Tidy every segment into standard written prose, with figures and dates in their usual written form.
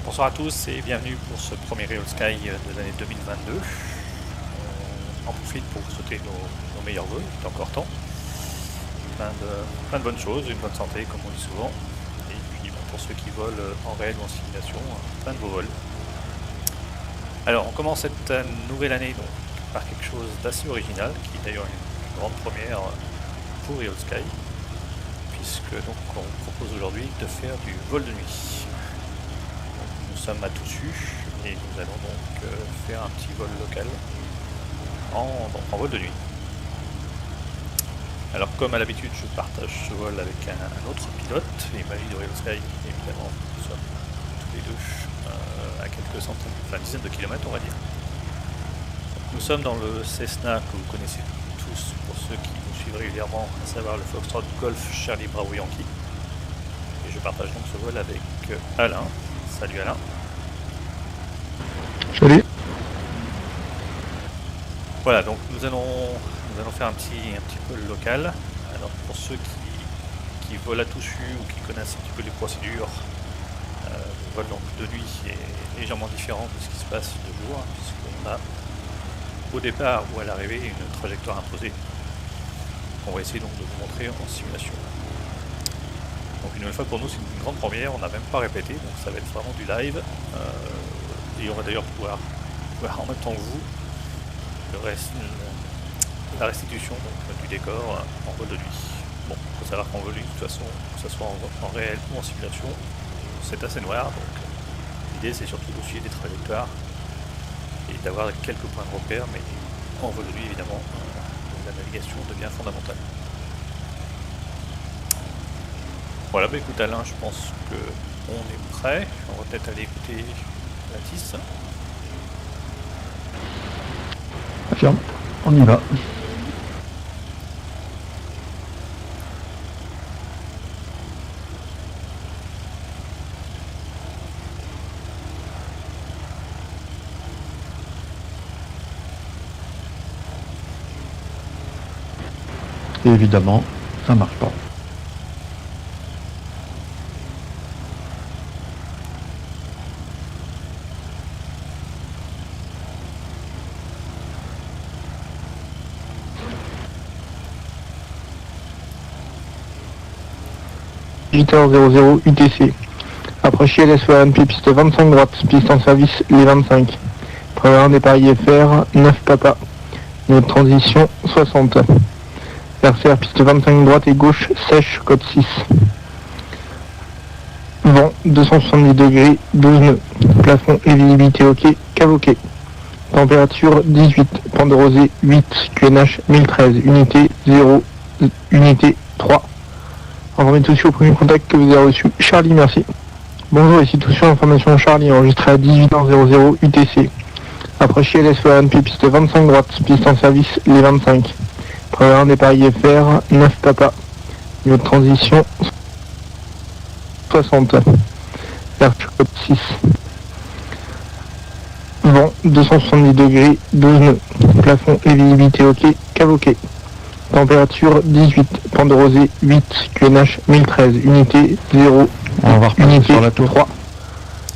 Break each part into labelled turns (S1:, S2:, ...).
S1: Bonsoir à tous et bienvenue pour ce premier Real Sky de l'année 2022. On en profite pour vous souhaiter nos meilleurs vœux, il est encore temps. Plein de bonnes choses, une bonne santé comme on dit souvent. Et puis pour ceux qui volent en réel ou en simulation, plein de beaux vols. Alors on commence cette nouvelle année donc, par quelque chose d'assez original, qui est d'ailleurs une grande première pour Real Sky, puisque donc on propose aujourd'hui de faire du vol de nuit. Nous sommes à Toussus et nous allons donc faire un petit vol local en vol de nuit. Alors comme à l'habitude je partage ce vol avec un autre pilote, et Magie de Real Sky évidemment, nous sommes tous les deux à quelques centaines, enfin dizaines de kilomètres on va dire. Donc, nous sommes dans le Cessna que vous connaissez tous pour ceux qui nous suivent régulièrement, à savoir le Foxtrot Golf Charlie Bravo Yankee. Et je partage donc ce vol avec Alain. Salut Alain.
S2: Salut.
S1: Voilà, donc nous allons faire un petit peu le local. Alors pour ceux qui volent à Toussus ou qui connaissent un petit peu les procédures, le vol donc de nuit est légèrement différent de ce qui se passe de jour, puisqu'on a au départ ou à l'arrivée une trajectoire imposée. On va essayer donc de vous montrer en simulation. Donc une nouvelle fois pour nous c'est une grande première, on n'a même pas répété, donc ça va être vraiment du live. Et on va d'ailleurs pouvoir en même temps que vous la restitution donc, du décor en vol de nuit. Bon, il faut savoir qu'en vol de nuit, de toute façon, que ce soit en réel ou en simulation, c'est assez noir, donc l'idée c'est surtout de suivre des trajectoires et d'avoir quelques points de repère, mais en vol de nuit évidemment, la navigation devient fondamentale. Voilà, bah écoute Alain, je pense qu'on est prêt. On va peut-être aller écouter la TIS.
S2: Affirme, on y va. Et évidemment, ça marche pas. h00 UTC. Approchez LS1P piste 25 droite, piste en service les 25. Prévoir départ IFR 9 papa. Notre transition 60. RCR piste 25 droite et gauche sèche code 6. Vent 270 degrés 12 nœuds. Plafond et visibilité ok, cave ok. Température 18, pente de rosée 8, QNH 1013, unité 0, unité 3. Informez Toussus au premier contact que vous avez reçu. Charlie, merci. Bonjour, ici Toussus, information Charlie, enregistré à 18h00 UTC. Approchez LS1P piste 25 droite, piste en service les 25. Prévoir départ IFR 9 papa. Niveau de transition 60. RH code 6. Vent 270 degrés 12 nœuds. Plafond et visibilité ok, cave ok. Température 18, pente de rosée 8, QNH 1013, unité 0, on va unité sur la tour 3.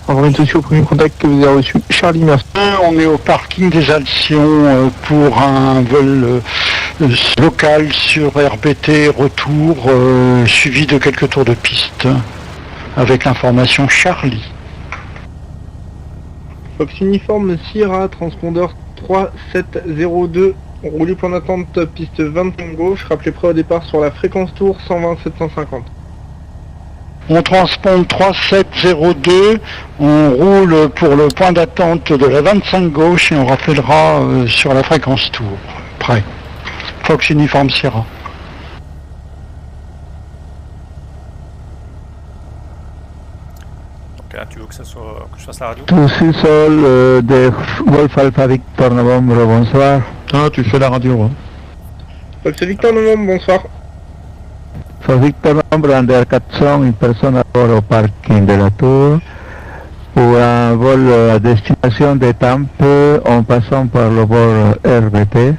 S2: Informez Toussus au premier contact que vous avez reçu. Charlie, merci.
S3: On est au parking des Alcyons pour un vol local sur RBT retour, suivi de quelques tours de piste, avec l'information Charlie.
S2: Fox Uniforme Sierra, transpondeur 3702. Roulez point d'attente piste 25 gauche, rappelez prêt au départ sur la fréquence tour 120 750.
S3: On transpond 3702, on roule pour le point d'attente de la 25 gauche et on rappellera sur la fréquence tour. Prêt. Fox Uniforme Sierra.
S1: Donc là, tu veux que je fasse la radio?
S2: Toussus Sol de Golf Alpha Victor Novembre, bonsoir.
S3: Ah, tu fais la radio, hein.
S2: Fox Victor Novembre, bonsoir.
S4: Fox Victor Novembre, Under 400, une personne à bord au parking de la tour, pour un vol à destination de Tampe en passant par le bord RBT,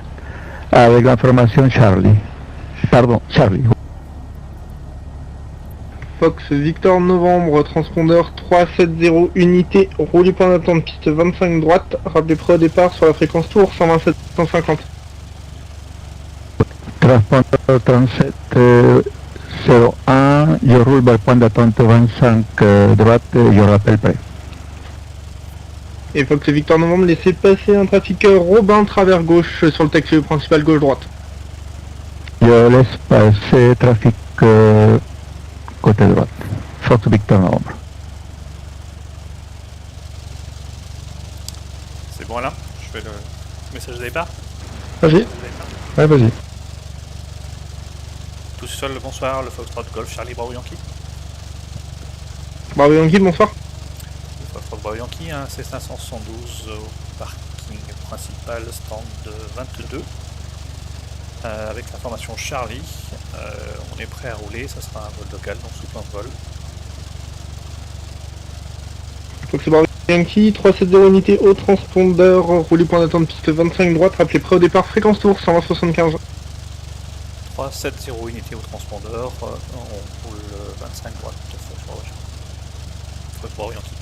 S4: avec l'information Charlie. Pardon, Charlie.
S2: Fox Victor Novembre, transpondeur 370 unité, roulez point d'attente, piste 25 droite, rappelez prêt au départ sur la fréquence tour 127-150.
S4: Transpondeur 3701, je roule vers point d'attente 25 droite, je rappelle prêt.
S2: Et Fox Victor Novembre, laissez passer un trafic Robin travers gauche sur le taxi principal gauche-droite.
S4: Je laisse passer trafic côté droite. Fox Victor Novembre.
S1: C'est bon là? Je fais le message de départ.
S3: Vas-y. Ouais, vas-y.
S1: Tous seul, bonsoir, le Foxtrot Golf Charlie Bravo Yankee.
S2: Bravo Yankee, bonsoir.
S1: Le Foxtrot Bravo Yankee, un C572 au parking principal, stand 22. Avec l'information Charlie, on est prêt à rouler, ça sera un vol local, donc sous plan de vol.
S2: Fox Bravo Yankee, 370 unité au transpondeur, roulez point d'attente, piste 25 droite, rappelez prêt au départ, fréquence tour 120-75.
S1: 370 unité au transpondeur, on roule 25 droite, Fox Bravo Yankee.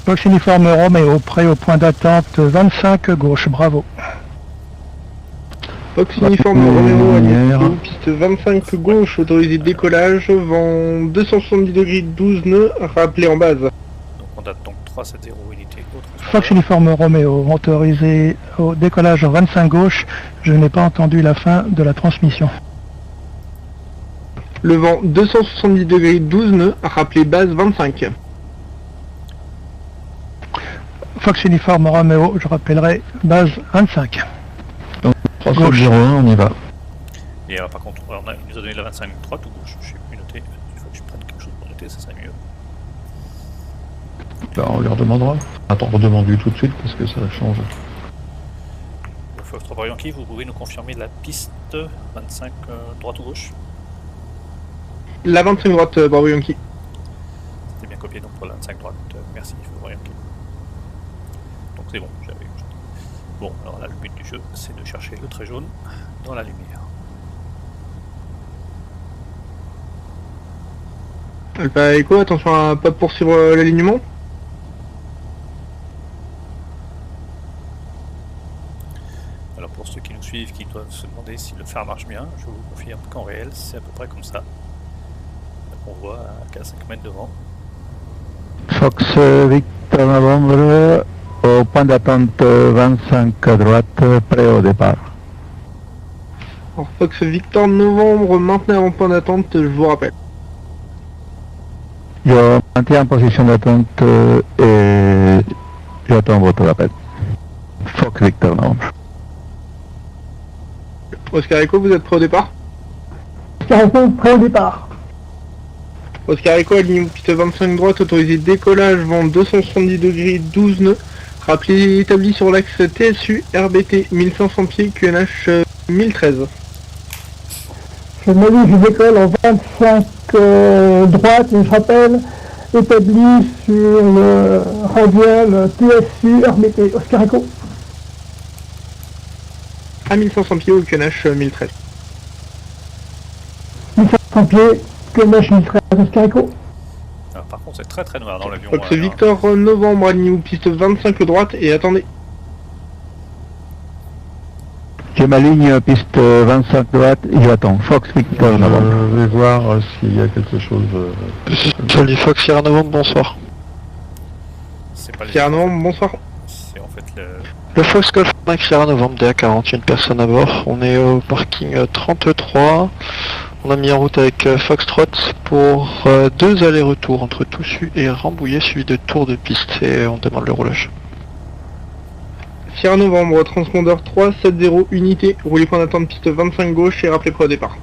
S3: Fox uniforme Roméo, prêt au point d'attente 25 gauche, bravo.
S2: Fox uniforme Roméo, Alliance, piste 25 gauche, autorisé décollage, vent 270 degrés 12 nœuds, rappelé en base.
S1: Donc on date donc 370 unité au transpondeur.
S3: Fox uniforme Roméo, autorisé au décollage 25 gauche, je n'ai pas entendu la fin de la transmission.
S2: Le vent 270 degrés 12 nœuds, rappelé base 25.
S3: Fox uniforme Roméo, je rappellerai base 25.
S4: 301, on y va.
S1: Et par contre, il nous a donné la 25 droite ou gauche, je sais plus noter, il faut que je prenne quelque chose pour noter, ça serait mieux.
S5: Ben, on leur demandera. Attends, redemande-lui tout de suite parce que ça change.
S1: Le Foxtrot Bravo Yankee, vous pouvez nous confirmer la piste 25 droite ou gauche?
S2: La 25 droite, Bravo Yankee.
S1: C'était bien copié donc pour la 25 droite, merci Foxtrot Bravo Yankee. Donc c'est bon, j'avais... Bon, alors là le but du jeu c'est de chercher le trait jaune dans la lumière.
S2: Alpha Echo, attention à pas poursuivre l'alignement.
S1: Alors pour ceux qui nous suivent, qui doivent se demander si le phare marche bien, je vous confirme qu'en réel c'est à peu près comme ça. Donc on voit qu'à 5 mètres devant.
S4: Fox Victor Novembre, au point d'attente 25 droite, prêt au départ.
S2: Alors, Fox Victor Novembre, maintenez avant point d'attente, je vous rappelle.
S4: Je maintiens en position d'attente et j'attends votre appel. Fox Victor Novembre.
S2: Oscar Echo, vous êtes prêt au départ?
S3: Oscar Echo, prêt au départ.
S2: Oscar Echo, aligne piste 25 droite, autorisé décollage, vent 270 degrés 12 nœuds. Rappelé établi sur l'axe TSU, RBT 1500 pieds, QNH 1013.
S6: Je décolle en 25 droite et je rappelle, établi sur le radial TSU RBT Oscar Echo.
S2: À 1500 pieds au QNH 1013.
S6: 1500 pieds, QNH 1013 Oscar Echo.
S1: Alors, par contre c'est très très noir dans l'avion.
S2: Fox Victor Novembre, aligne piste 25 droite et attendez.
S4: Je m'aligne piste 25 droite et j'attends. Fox Victor Novembre.
S5: Je vais voir s'il y a quelque chose.
S3: Salut Fox Sierra Novembre, bonsoir.
S1: C'est pas les...
S2: Sierra Novembre, bonsoir.
S1: C'est en fait le...
S3: Le Fox Golf 5 Sierra Novembre, DA40, il y a une personne à bord. On est au parking 33. On a mis en route avec Foxtrot pour 2 allers-retours entre Toussus et Rambouillet, suivi de tour de piste, et on demande le roulage.
S2: Sierra Novembre, transpondeur 370 unité, roulez point d'attente piste 25 gauche et rappelez prêt au départ.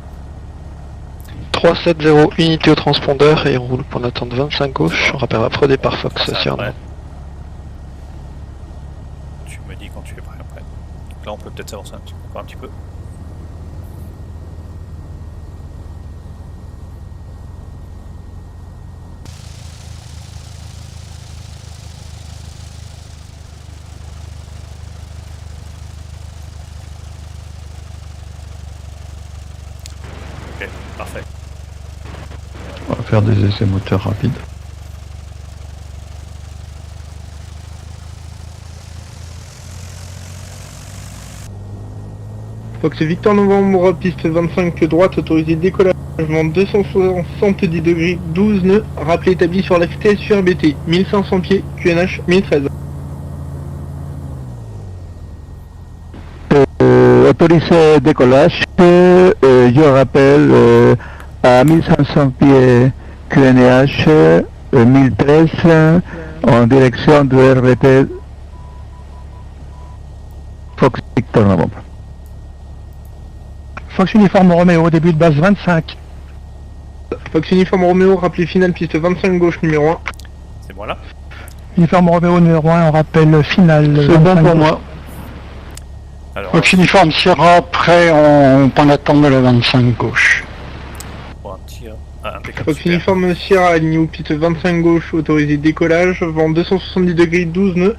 S3: 370 unité au transpondeur et on roule point d'attente 25 gauche, on rappelle après au départ Fox Sierra Novembre.
S1: Tu me dis quand tu es prêt après. Donc là on peut peut-être s'avancer encore un petit peu. Ok, parfait.
S5: faire des essais moteurs rapides.
S2: Fox Victor Novembre, piste 25 droite, autorisé décollage, vent 270 degrés, 12 nœuds, rappel établi sur l'axe TSU RBT, 1500 pieds, QNH 1013.
S4: Autorisé décollage, je rappelle à 1500 pieds QNH 1013 en direction de RBT Fox Victor Novembre.
S3: Fox Uniforme Roméo, début de base 25.
S2: Fox Uniforme Roméo, rappelé final, piste 25 gauche, numéro 1.
S1: C'est moi là.
S3: Uniforme Roméo numéro 1, on rappelle final.
S2: C'est bon
S3: 25
S2: pour moi.
S1: Alors,
S3: Fox Uniforme Sierra, prêt en point d'attente de la 25 gauche.
S1: pour un tir. Ah, impeccable.
S2: Fox
S1: Super.
S2: Uniforme Sierra, aligné aux piste 25 gauche, autorisé décollage, vent 270 degrés, 12 nœuds.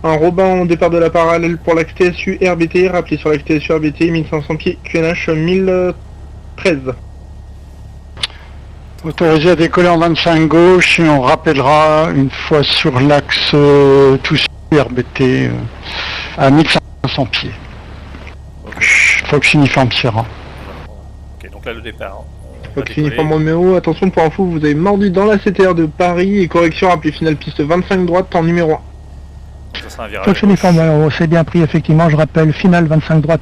S2: Un Robin au départ de la parallèle pour l'axe TSU RBT, rappelé sur l'axe TSU RBT, 1500 pieds, QNH 1013.
S3: Autorisé à décoller en 25 gauche et on rappellera une fois sur l'axe tout RBT à 1500 pieds.
S1: Ok.
S3: Fox Uniforme Sierra.
S1: Ok, donc là le départ. On va
S2: Fox
S1: décoller.
S2: Uniforme Roméo, attention pour info, vous avez mordu dans la CTR de Paris et correction rappelé final piste 25 droite en numéro 1.
S1: Ça sera un virage.
S3: Fox Uniforme Roméo, c'est bien pris effectivement, je rappelle final 25 droite.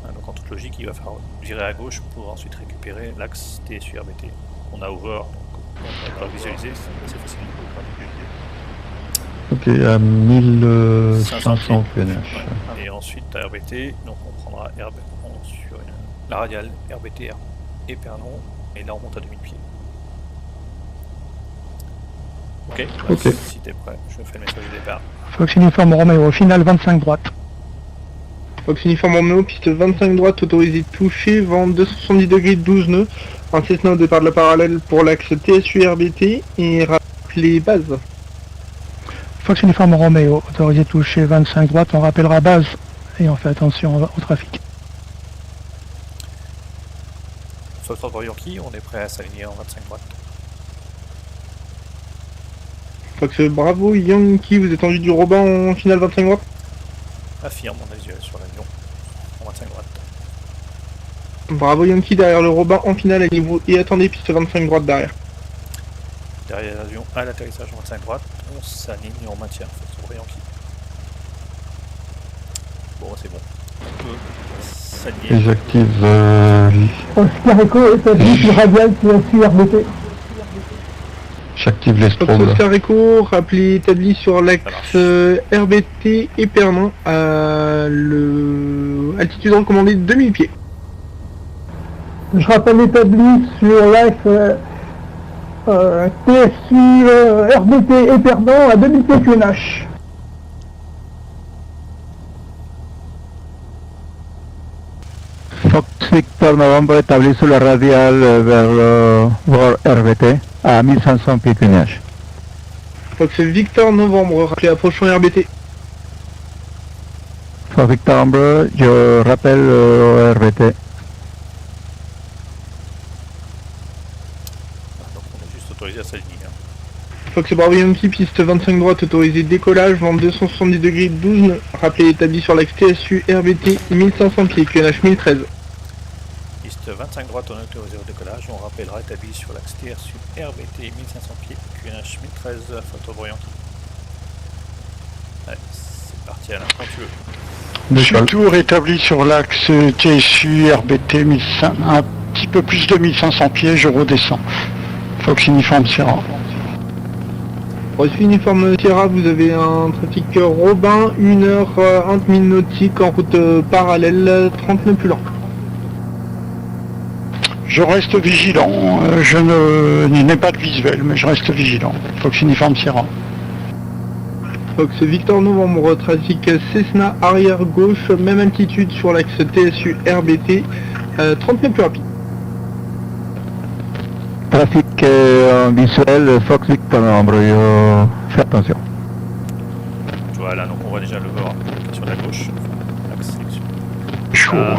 S1: Ah, donc en toute logique, il va falloir virer à gauche pour ensuite récupérer l'axe TSU RBT. On a over, donc on va visualiser, c'est facile.
S5: Ok, à 1500 QNH.
S1: Ouais. Et ensuite à RBT, donc on prendra RBT sur la radiale RBT et Pernon, et là on monte à 2000 pieds. Ok, bah,
S5: Ok.
S1: si t'es prêt, je fais le message de départ.
S3: Fox Uniforme Roméo, final 25 droite.
S2: Fox Uniforme Roméo, piste 25 droite, autorisé touché, vent 270 degrés, 12 nœuds. Un Cessna au départ de la parallèle pour l'axe TSU RBT et rappelé base.
S3: Fox Uniforme Roméo, autorisé toucher 25 droite, on rappellera base et on fait attention au trafic.
S1: Foxtrot Yankee, on est prêt à s'aligner en 25 droite.
S2: Fox Bravo Yankee, vous êtes en vue du Robin en finale 25 droite.
S1: Affirme mon yeux sur l'avion en 25 droite.
S2: Bravo Yankee derrière le Robin en finale à niveau et attendez piste 25 droite derrière.
S1: Derrière l'avion à l'atterrissage en 25 droite, on s'aligne et on maintient Foxtrot Yankee. Bon, c'est bon. On peut s'aligner.
S5: Et j'active
S6: Oscar Echo établi sur radial TSU RBT.
S5: j'active les
S2: Fox
S5: strobes.
S2: Oscar Echo, rappelé établi sur l'axe RBT et Pernin à altitude recommandée 2000 pieds.
S6: Je rappelle établi sur l'axe TSU RBT et Perdant à 2000 pieds QNH.
S4: Fox Victor Novembre établi sur la radiale vers le bord RBT à 1500 pieds QNH.
S2: Fox Victor Novembre, rappelé approchant RBT.
S4: Fox Victor Novembre, je rappelle RBT.
S1: Donc on est juste autorisé à s'aligner. Hein.
S2: Fox Bravo Yankee, piste 25 droite, autorisé décollage, vent 270 degrés, 12 nœuds, rappelé établi sur l'axe TSU RBT 1500 pieds, QNH 1013.
S1: Piste 25 droite, on est autorisé au décollage. On rappellera établi sur l'axe TSU RBT 1500 pieds, QNH 1013, Foxtrot Yankee. Allez, c'est parti Alain, quand tu veux.
S3: Sud tour établi sur l'axe TSU RBT 1500, un petit peu plus de 1500 pieds, je redescends. Fox Uniforme Sierra.
S2: Reçu uniforme Sierra, vous avez un trafic Robin, 1h, 1 000 nautiques en route parallèle, 30 nœuds plus lent.
S3: Je reste vigilant, je n'ai pas de visuel, mais je reste vigilant. Fox Uniforme Sierra.
S2: Fox Victor Novembre, trafic Cessna arrière gauche, même altitude sur l'axe TSU RBT, 30 nœuds plus rapide.
S4: Trafic visuel Fox Victor Novembre, je fais attention.
S1: Voilà, donc on voit déjà le bord sur la gauche. L'axe sélection.
S3: Chaud.
S1: Ah.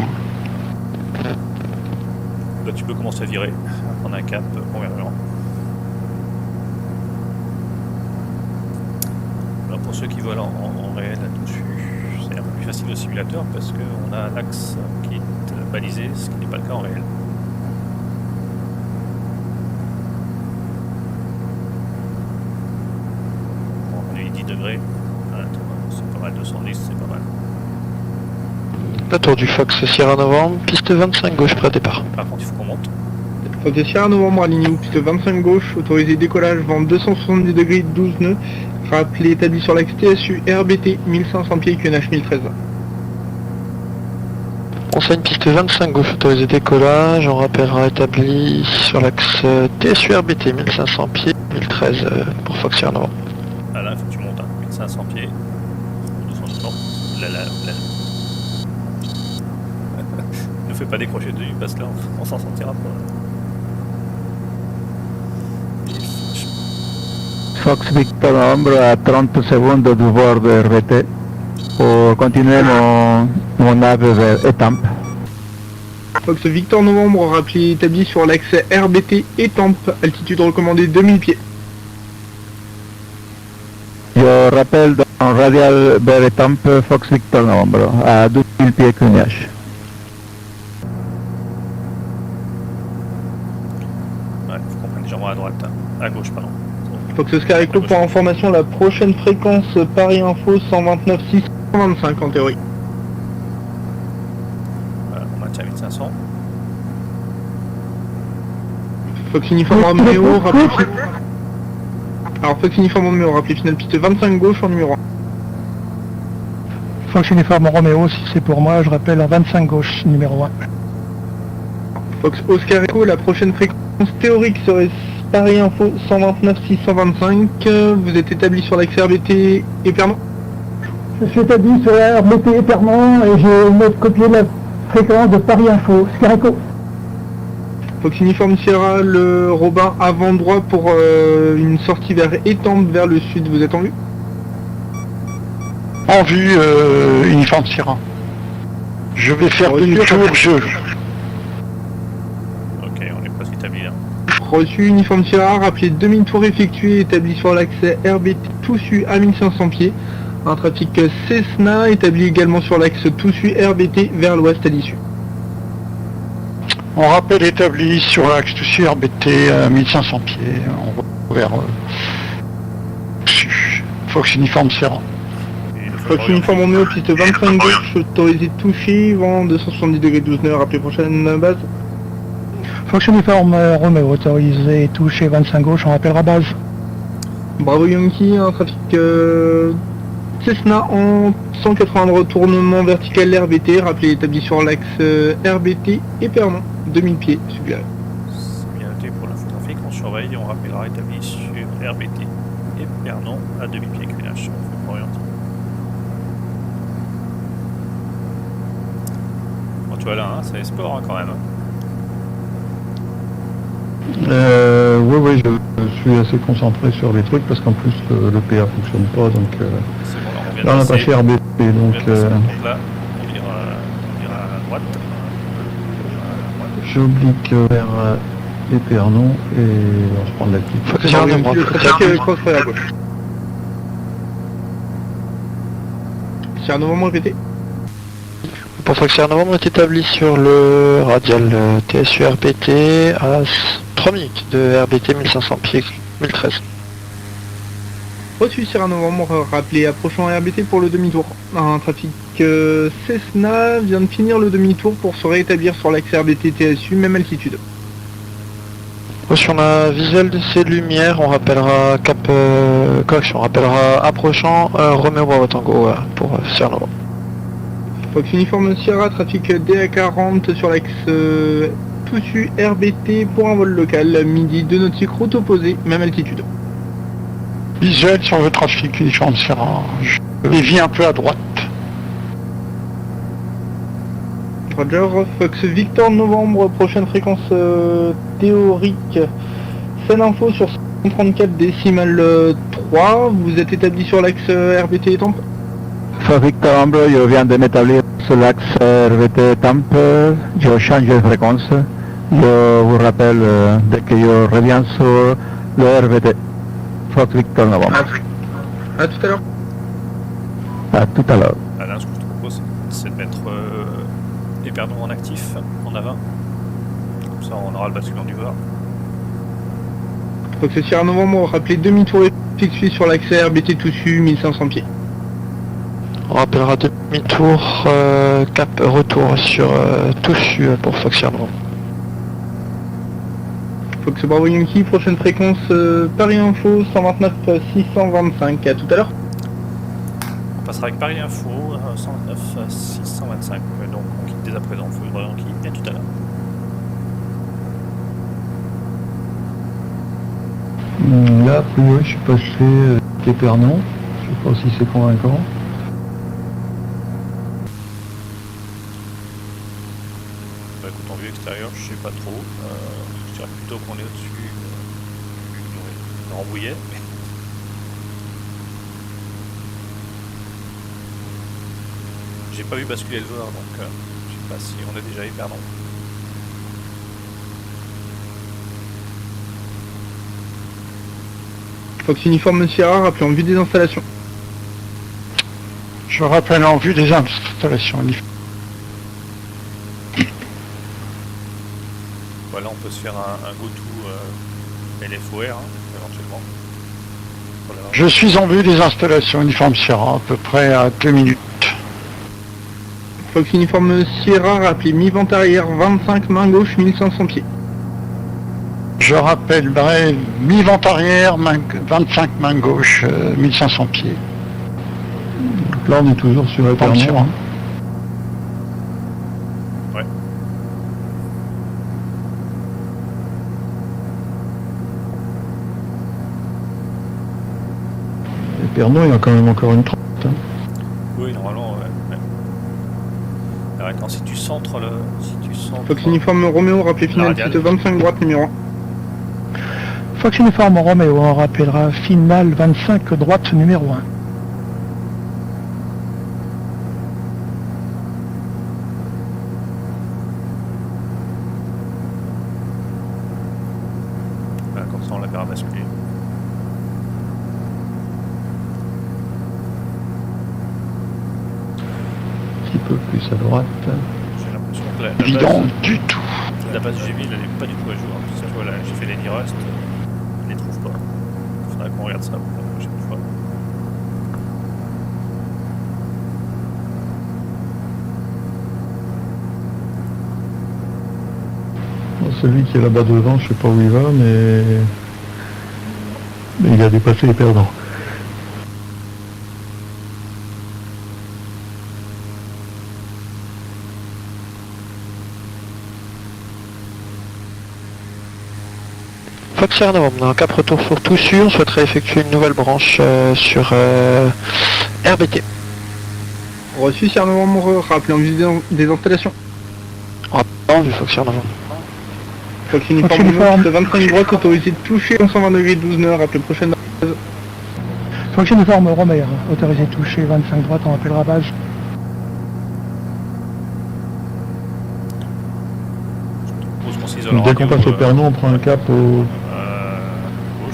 S1: là tu peux commencer à virer, prendre un cap convergent. Alors pour ceux qui volent en réel là-dessus, c'est un peu plus facile au simulateur parce qu'on a un axe qui est balisé, ce qui n'est pas le cas en réel. Bon, on est 10 degrés, c'est pas mal, 210 c'est pas mal.
S7: La tour du Fox Sierra Novembre, piste 25 gauche près à départ.
S1: Par contre il faut qu'on monte.
S2: Fox Sierra Novembre aligné ou piste 25 gauche, autorisé décollage, vent 270 degrés, 12 nœuds, rappelé établi sur l'axe TSU RBT 1500 pieds, QNH 1013.
S7: On fait une piste 25 gauche autorisé décollage, on rappellera établi sur l'axe TSU RBT 1500 pieds, 1013 pour Fox Sierra Novembre.
S1: Ah là il faut que tu montes, 1500 pieds. 200 non, là. Ne fais pas décrocher dessus parce que là on s'en sortira pas.
S4: Fox Victor Novembre à 30 secondes du bord de RT pour continuer mon nave vers Étampes.
S2: Fox Victor Novembre rappelé établi sur l'axe RBT Étampes, altitude recommandée 2000 pieds.
S4: Je rappelle dans radial vers Étampes Fox Victor Novembre à 2000 pieds QNH.
S1: Ouais, faut qu'on prenne légèrement à droite, à gauche pardon.
S2: Fox Oscar Echo pour information, la prochaine fréquence Paris Info 129 625 en théorie.
S1: Voilà, on maintient 1500.
S2: Fox Uniforme Romeo, rappelé alors Fox Uniforme Romeo, rappelé final piste 25 gauche en numéro 1.
S3: Fox Uniforme Romeo, si c'est pour moi, je rappelle en 25 gauche, numéro 1.
S2: Fox Oscar Echo, la prochaine fréquence théorique serait Paris Info 129 625. Vous êtes établi sur l'axe RBT Épernon.
S6: Je suis établi sur la RBT Épernon et j'ai copié la fréquence de Paris Info. Scarico.
S2: Fox Uniforme Sierra, le Robin avant droit pour une sortie vers Étampes vers le sud. Vous êtes en vue?
S3: En vue, Uniforme Sierra. Je vais faire demi-tour,
S1: Ok, on est presque établi là.
S2: Reçu Uniforme Sierra, rappelé demi-tour effectué, établi sur l'axe RBT Toussu à 1500 pieds. Un trafic Cessna établi également sur l'axe Toussu RBT vers l'ouest à l'issue.
S3: On rappelle établi sur l'axe Toussu RBT à 1500 pieds, vers Fox Uniforme Sierra.
S2: Fox Uniforme Romeo, piste 25 gauche, autorisé touché, vent 270 degrés 12 nœuds, rappelé prochaine base.
S3: Fox Uniforme Romeo, autorisé touché 25 gauche, on rappellera base.
S2: Bravo Yankee, un trafic Cessna en 180 de retournement vertical RBT, rappelé établi sur l'axe RBT Épernon, 2000 pieds suggéré.
S1: C'est bien noté pour l'infotrafic, on surveille et on rappellera établi sur RBT et Pernon à 2000 pieds QNH. On fait pour orienter. Bon, tu vois là, hein, c'est sport hein, quand même.
S5: Oui, je suis assez concentré sur les trucs parce qu'en plus le PA fonctionne pas, donc
S1: C'est bon, là on vient
S5: là on a
S1: de
S5: pas
S1: passer.
S5: chez RBT,
S1: On
S5: donc
S1: vient de passer, donc là, on vire à droite.
S5: j'oblique vers Épernon et on se prend de la petite.
S7: Fox Sierra Novembre.
S2: Le trafic crosserait à gauche. Sierra Novembre répété.
S7: Pour Fox Sierra Novembre est établi sur le radial TSU RBT à 3 minutes de RBT 1500 pieds 1013.
S2: Reçu Sierra Novembre, rappelé approchant RBT pour le demi-tour. Un trafic Cessna vient de finir le demi-tour pour se rétablir sur l'axe RBT TSU, même altitude.
S7: Sur la visuel de ces lumières, on rappellera correction, on rappellera approchant Romeo Bravo Tango pour Sierra Novembre.
S2: Fox Uniforme Sierra, trafic DA40 sur l'axe Toussu RBT pour un vol local, midi 2 nautiques, route opposée, même altitude.
S3: Visuel sur le trafic Uniforme Sierra, je dévie un peu à droite.
S2: Roger, Fox Victor Novembre, prochaine fréquence théorique. Scène info sur 134 décimales 3, vous êtes établi sur l'axe RBT Étampes.
S4: Fox Victor Novembre, je viens de m'établir sur l'axe RBT Étampes, je change de fréquence Je vous rappelle dès que je reviens sur le RVT. Fox Victor Novembre.
S2: À tout à l'heure.
S4: À tout à l'heure.
S1: Alain, ce que je te propose, c'est de mettre Épernon en actif, en avant. Comme ça, on aura le basculant du VOR.
S2: Fox Sierra Novembre, rappelez demi-tour effectué sur l'axe RBT Toussus, 1500 pieds.
S7: On rappellera demi-tour, cap retour sur Toussus pour Fox Sierra Novembre.
S2: Fox Bravo Yankee, prochaine fréquence Paris Info 129 625. À tout à l'heure.
S1: On passera avec Paris Info, 129 625. Donc on quitte dès à présent, Fox Bravo Yankee, et tout à l'heure.
S5: Là, a priori, je suis passé Épernon. Je sais pas si c'est convaincant.
S1: Bah écoute, en vue extérieure, je sais pas trop. Je dirais plutôt qu'on est au-dessus de Rambouillet. J'ai pas vu basculer le VOR, donc je sais pas si on est déjà Épernon.
S2: Fox Uniforme Sierra, rappelez en vue des installations.
S3: Je rappelle en vue des installations.
S1: Voilà, on peut se faire un go-to LFOR, éventuellement. Voilà.
S3: Je suis en vue des installations uniforme Sierra, à peu près à 2 minutes.
S2: Fox Uniforme Sierra, rappelez mi-vente arrière 25 main gauche 1500 pieds.
S3: Je rappellerai mi-vente arrière, 25 main gauche, 1500 pieds.
S5: Donc là, on est toujours sur
S3: Informe
S5: Épernon.
S3: Sierra.
S1: Ouais.
S5: Épernon, il y a quand même encore une 30. Hein.
S1: Oui, normalement, ouais. Alors, attends, si tu centres le...
S2: Fox Uniforme Roméo, rappelez final
S1: Radial.
S2: piste 25 droite numéro 1.
S6: Fox Uniforme Roméo, on rappellera finale 25 droite numéro 1.
S1: Voilà, comme ça, on la verra basculer.
S5: Un petit peu plus à droite.
S1: J'ai l'impression que la
S3: Bidon
S1: base,
S3: du tout.
S1: la base du G1000, elle est pas du tout à jour. Ça, tu vois, là, j'ai fait les Nirust, je les trouve pas. Il faudrait qu'on regarde ça pour la prochaine fois.
S5: Bon, celui qui est là-bas devant, je sais pas où il va, mais il a dépassé les perdants.
S7: Fox Sierra Novembre, un cap retour sur Toussus, on souhaiterait effectuer une nouvelle branche sur RBT.
S2: Reçu Sierra Novembre, rappelez en vue des installations.
S7: En vue Fox Sierra Novembre.
S2: Fox Uniforme
S6: Uniforme.
S2: 25 droite, autorisé de toucher 120 degrés 12 nœuds, rappelez prochaine base.
S6: Fox Uniforme Roméo, autorisé toucher 25 droite, on rappellera base.
S1: Je propose qu'on s'isole en
S5: Dès qu'on
S1: radio,
S5: passe Épernon, on prend un cap au
S1: gauche.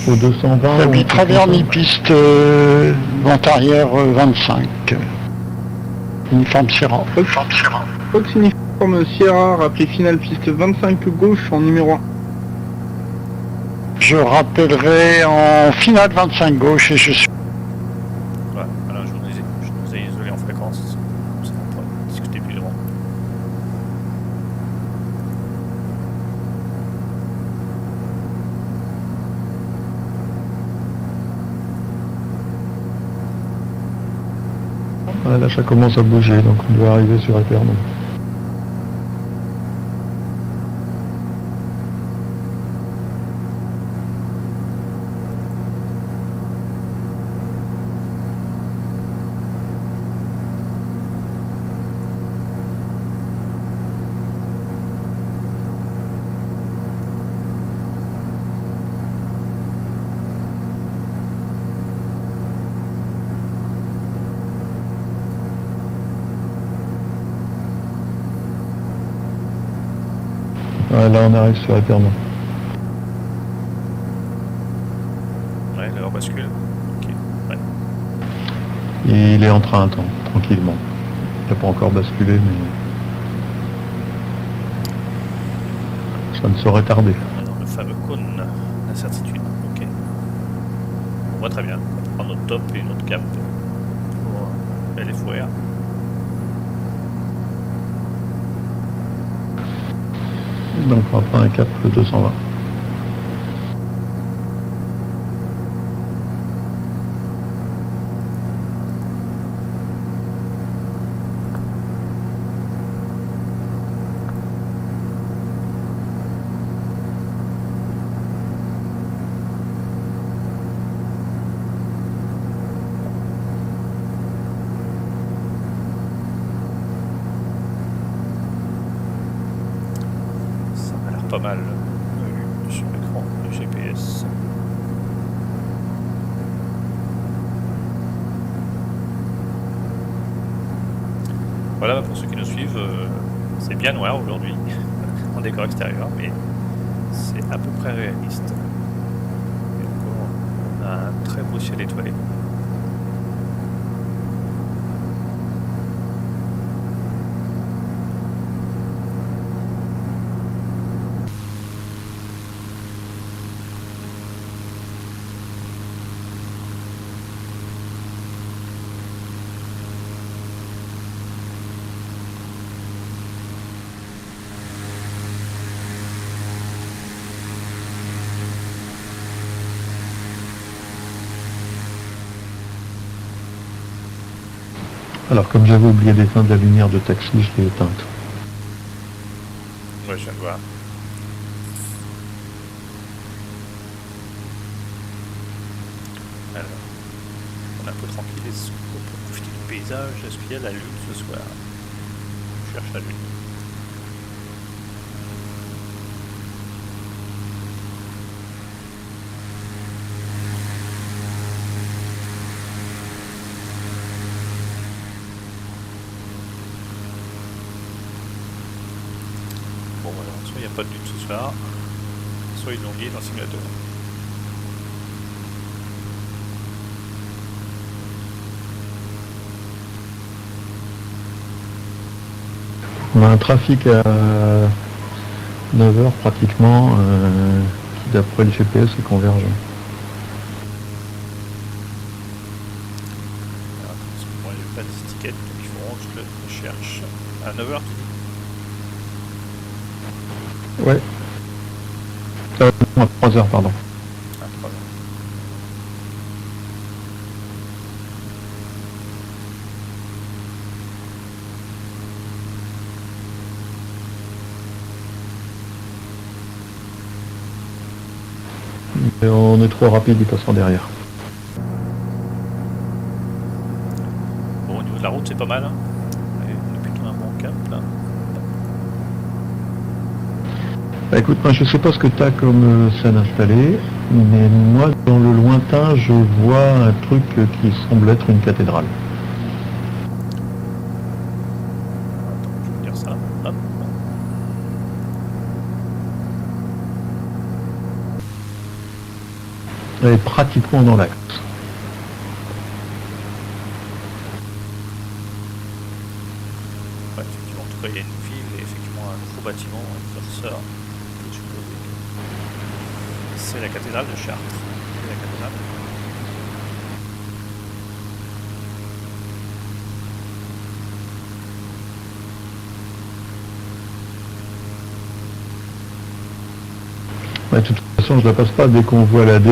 S5: 220.
S3: Oui, travers mi-piste, vente arrière 25. Uniforme Sierra.
S2: Fox Uniforme Sierra, rappelez finale piste 25 gauche en numéro 1.
S3: Je rappellerai en finale 25 gauche et je suis...
S1: Voilà, voilà, je nous ai isolé en fréquence. Comme ça, on pourra discuter plus loin.
S5: Ouais, là, ça commence à bouger, donc on doit arriver sur Épernon. Ouais, là on arrive sur Épernon.
S1: Ouais, l'heure bascule. Ok, ouais.
S5: Et il est en train, attends, tranquillement. Il n'a pas encore basculé, mais ça ne saurait tarder.
S1: Dans le fameux cône d'incertitude. Ok. On voit très bien. On prend notre top et notre cap pour LFOR.
S5: Donc on va prendre un cap 220.
S1: Ça m'a l'air pas mal sur l'écran de GPS. Voilà, pour ceux qui nous suivent, c'est bien noir aujourd'hui en décor extérieur, mais c'est à peu près réaliste. Et encore, on a un très beau ciel étoilé.
S5: Alors comme j'avais oublié d'éteindre la lumière de taxi, je l'ai éteinte.
S1: Ouais, je viens de voir. Alors, on est un peu tranquille pour profiter du paysage. Est-ce qu'il y a la lune ce soir? Je cherche la lune. Bon, alors, soit il n'y a pas de lune ce soir, soit ils l'ont mis dans le simulateur.
S5: On a un trafic à 9h pratiquement, qui d'après le GPS est convergent.
S1: Alors, parce que moi, j'ai pas d'étiquette, donc il faut que je le cherche. À 9h, tu dis?
S5: Ouais. Non, à 3h, pardon.
S1: À 3h.
S5: Et on est trop rapide, il passera derrière.
S1: Bon, au niveau de la route, c'est pas mal. Hein. Et on est plutôt un bon cap là.
S5: Bah, écoute, moi je sais pas ce que tu as comme scène installée, mais moi dans le lointain je vois un truc qui semble être une cathédrale.
S1: Attends, je vais dire ça. Hop.
S5: Elle est pratiquement dans l'axe.
S1: Ouais, effectivement, en tout cas, il y a une ville et effectivement un gros bâtiment qui ressort. On peut supposer que c'est la cathédrale de Chartres. C'est la cathédrale.
S5: Ouais, de toute façon, je la passe pas. Dès qu'on voit la D,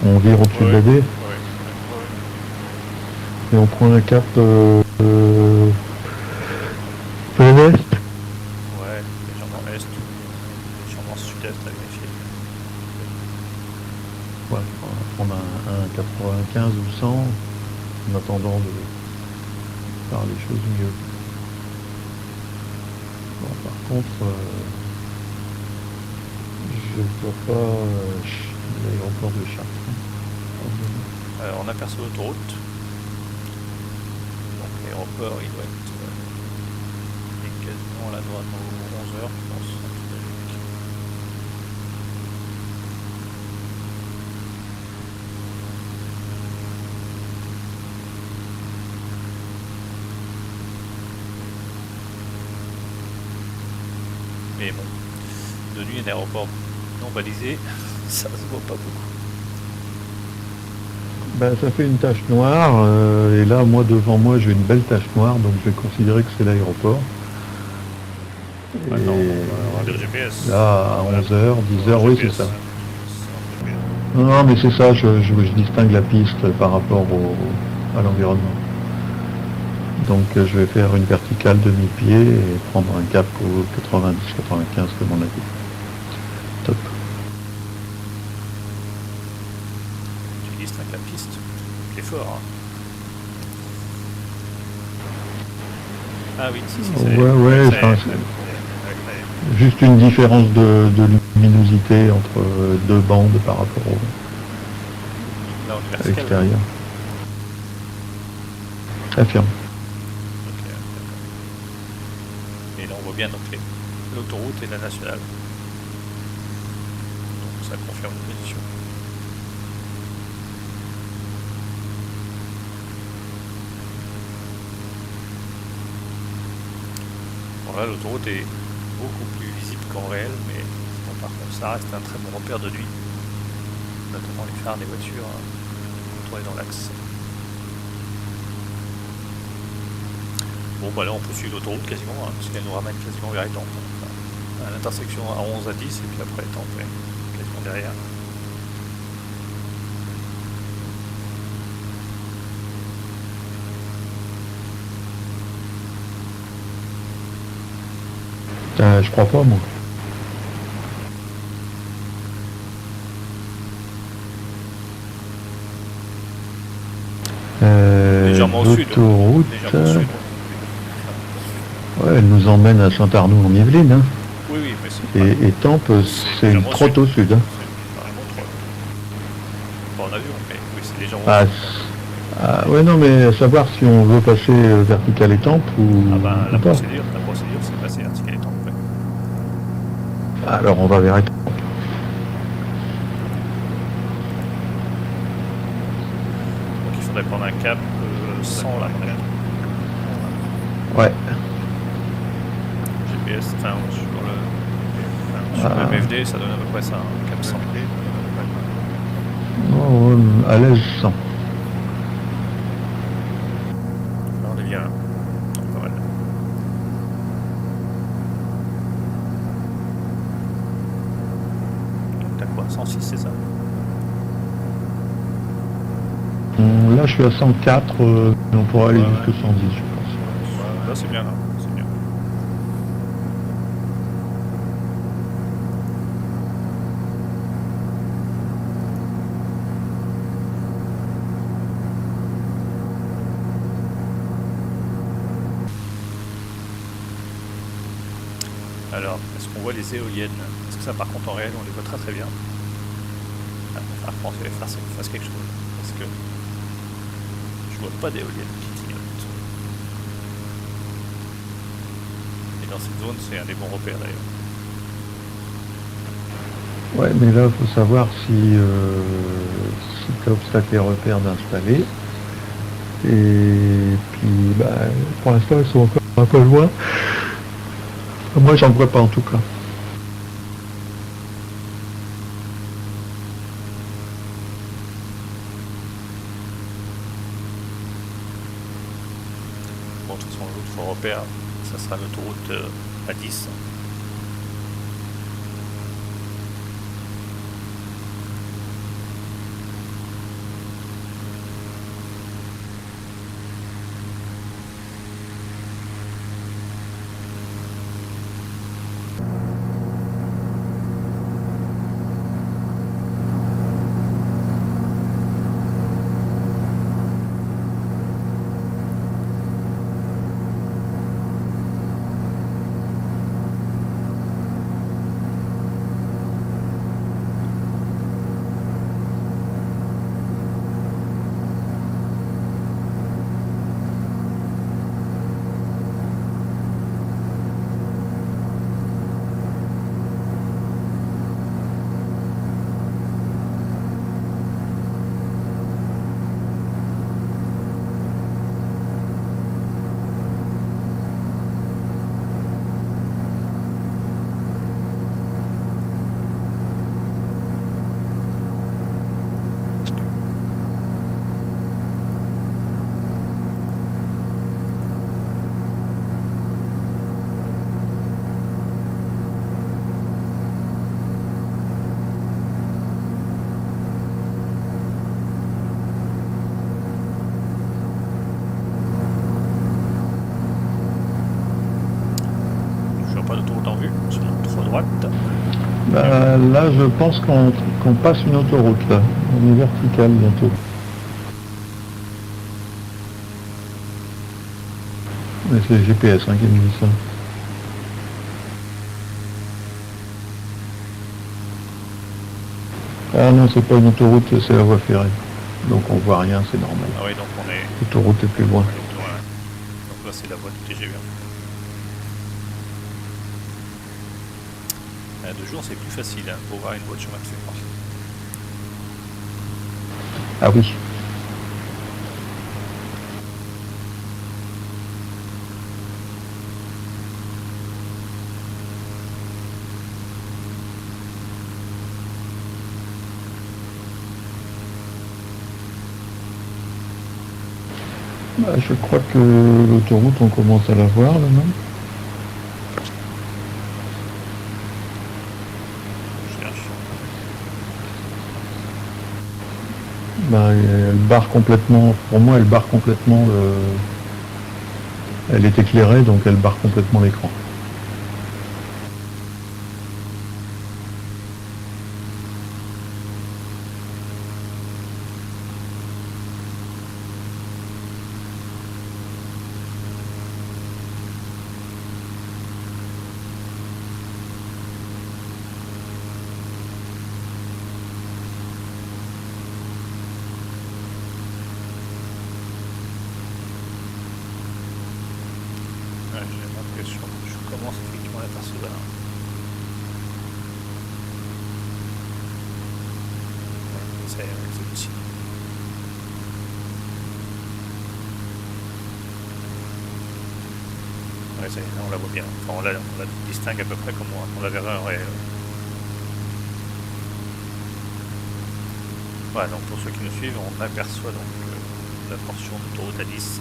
S5: on vire au-dessus de la D.
S1: Ouais.
S5: Et on prend un cap plein est.
S1: Ouais, légèrement est ou légèrement sud-est à vérifier.
S5: Ouais, on va prendre un 95 ou 100 en attendant de faire les choses mieux. Bon, par contre, je vois pas l'aéroport de Chartres.
S1: On aperçoit l'autoroute. Donc l'aéroport, il doit être quasiment à la droite, en heure, je pense. Mais bon, de nuit, un aéroport non balisé, ça se voit pas beaucoup.
S5: Ben, ça fait une tache noire, et là, moi, devant moi, j'ai une belle tache noire, donc je vais considérer que c'est l'aéroport.
S1: Maintenant,
S5: Et
S1: on va aller au GPS.
S5: là, à
S1: Voilà.
S5: 11h, 10h, oui, c'est
S1: GPS,
S5: ça.
S1: c'est un peu mieux.
S5: Non, mais c'est ça, je distingue la piste par rapport à l'environnement. Donc je vais faire une verticale de mi-pied et prendre un cap au 90-95 comme on a dit. Top.
S1: Tu distingues la piste, c'est fort. Hein. Ah oui, si, c'est...
S5: Ouais,
S1: c'est-
S5: enfin, c'est juste une différence de luminosité entre deux bandes par rapport
S1: là, on est
S5: à
S1: vertical.
S5: l'extérieur. Affirme.
S1: Ok, d'accord. Et là, on voit bien donc l'autoroute et la nationale. Donc ça confirme la position. Bon, là, l'autoroute est beaucoup plus visible qu'en réel, mais bon, par contre, ça reste un très bon repère de nuit. Notamment les phares des voitures quand on est dans l'axe. Bon, bah là, on peut suivre l'autoroute quasiment, hein, parce qu'elle nous ramène quasiment vers Étampes. Enfin, à l'intersection à 11 à 10, et puis après Étampes, ouais, quasiment derrière.
S5: Je crois pas, moi.
S1: Légèrement au sud.
S5: L'autoroute,
S1: Légèrement au sud.
S5: ouais, elle nous emmène à Saint-Arnoux en Yvelines, hein.
S1: Oui, oui, mais c'est pas...
S5: Et Étampes, c'est
S1: légèrement
S5: trop au sud, hein.
S1: C'est carrément trop. Pas en avion, mais oui, c'est légèrement
S5: Ah,
S1: au sud.
S5: ouais, non, mais à savoir si on veut passer vertical Étampes ou,
S1: Ah ben,
S5: ou
S1: la
S5: pas.
S1: procédure, c'est passer vertical Étampes. Ouais.
S5: Alors on va vers Étampes.
S1: Donc il faudrait prendre un cap sans la monnaie.
S5: Ouais.
S1: GPS, enfin, sur le MFD, ça donne à peu près ça, un cap 100.
S5: Oh, à l'aise sans.
S1: Là, on est bien. Donc, pas mal. Donc, t'as quoi, 106, c'est ça?
S5: Là je suis à 104, mais on pourra aller
S1: Ouais,
S5: jusque 110 je pense.
S1: Là, c'est bien, là. C'est bien. Alors, est-ce qu'on voit les éoliennes? Parce que ça, par contre, en réel, on les voit très très bien. Ah, je pense qu'il va falloir fasse quelque chose. Parce que je vois pas d'éoliennes qui clignotent. Et dans cette zone, c'est un des bons repères d'ailleurs.
S5: Ouais, mais là il faut savoir si tu as obstacle et repères d'installer. Et puis bah, pour l'instant ils sont encore un peu loin. Moi j'en vois pas en tout cas.
S1: Bon, de toute façon, l'autre repère, ça sera l'autoroute A10.
S5: Là, je pense qu'on passe une autoroute, là. On est vertical bientôt. Mais c'est le GPS qui me dit ça. Ah non, c'est pas une autoroute, c'est la voie ferrée. Donc on voit rien, c'est normal.
S1: Ah oui, donc on est...
S5: L'autoroute est plus loin.
S1: Donc là, c'est la voie du TGV. De jour, c'est plus facile pour voir une voie de chemin de fer.
S5: Ah oui. Je crois que l'autoroute, on commence à la voir là, non?
S1: Je cherche.
S5: Elle barre complètement, pour moi elle barre complètement elle est éclairée, donc elle barre complètement l'écran.
S1: J'ai l'impression que je commence effectivement à l'apercevoir. C'est possible. Ouais, on la voit bien. Enfin, on la distingue à peu près comme on la verrait en réel. Voilà, donc pour ceux qui nous suivent, on aperçoit donc la portion d'autoroute A10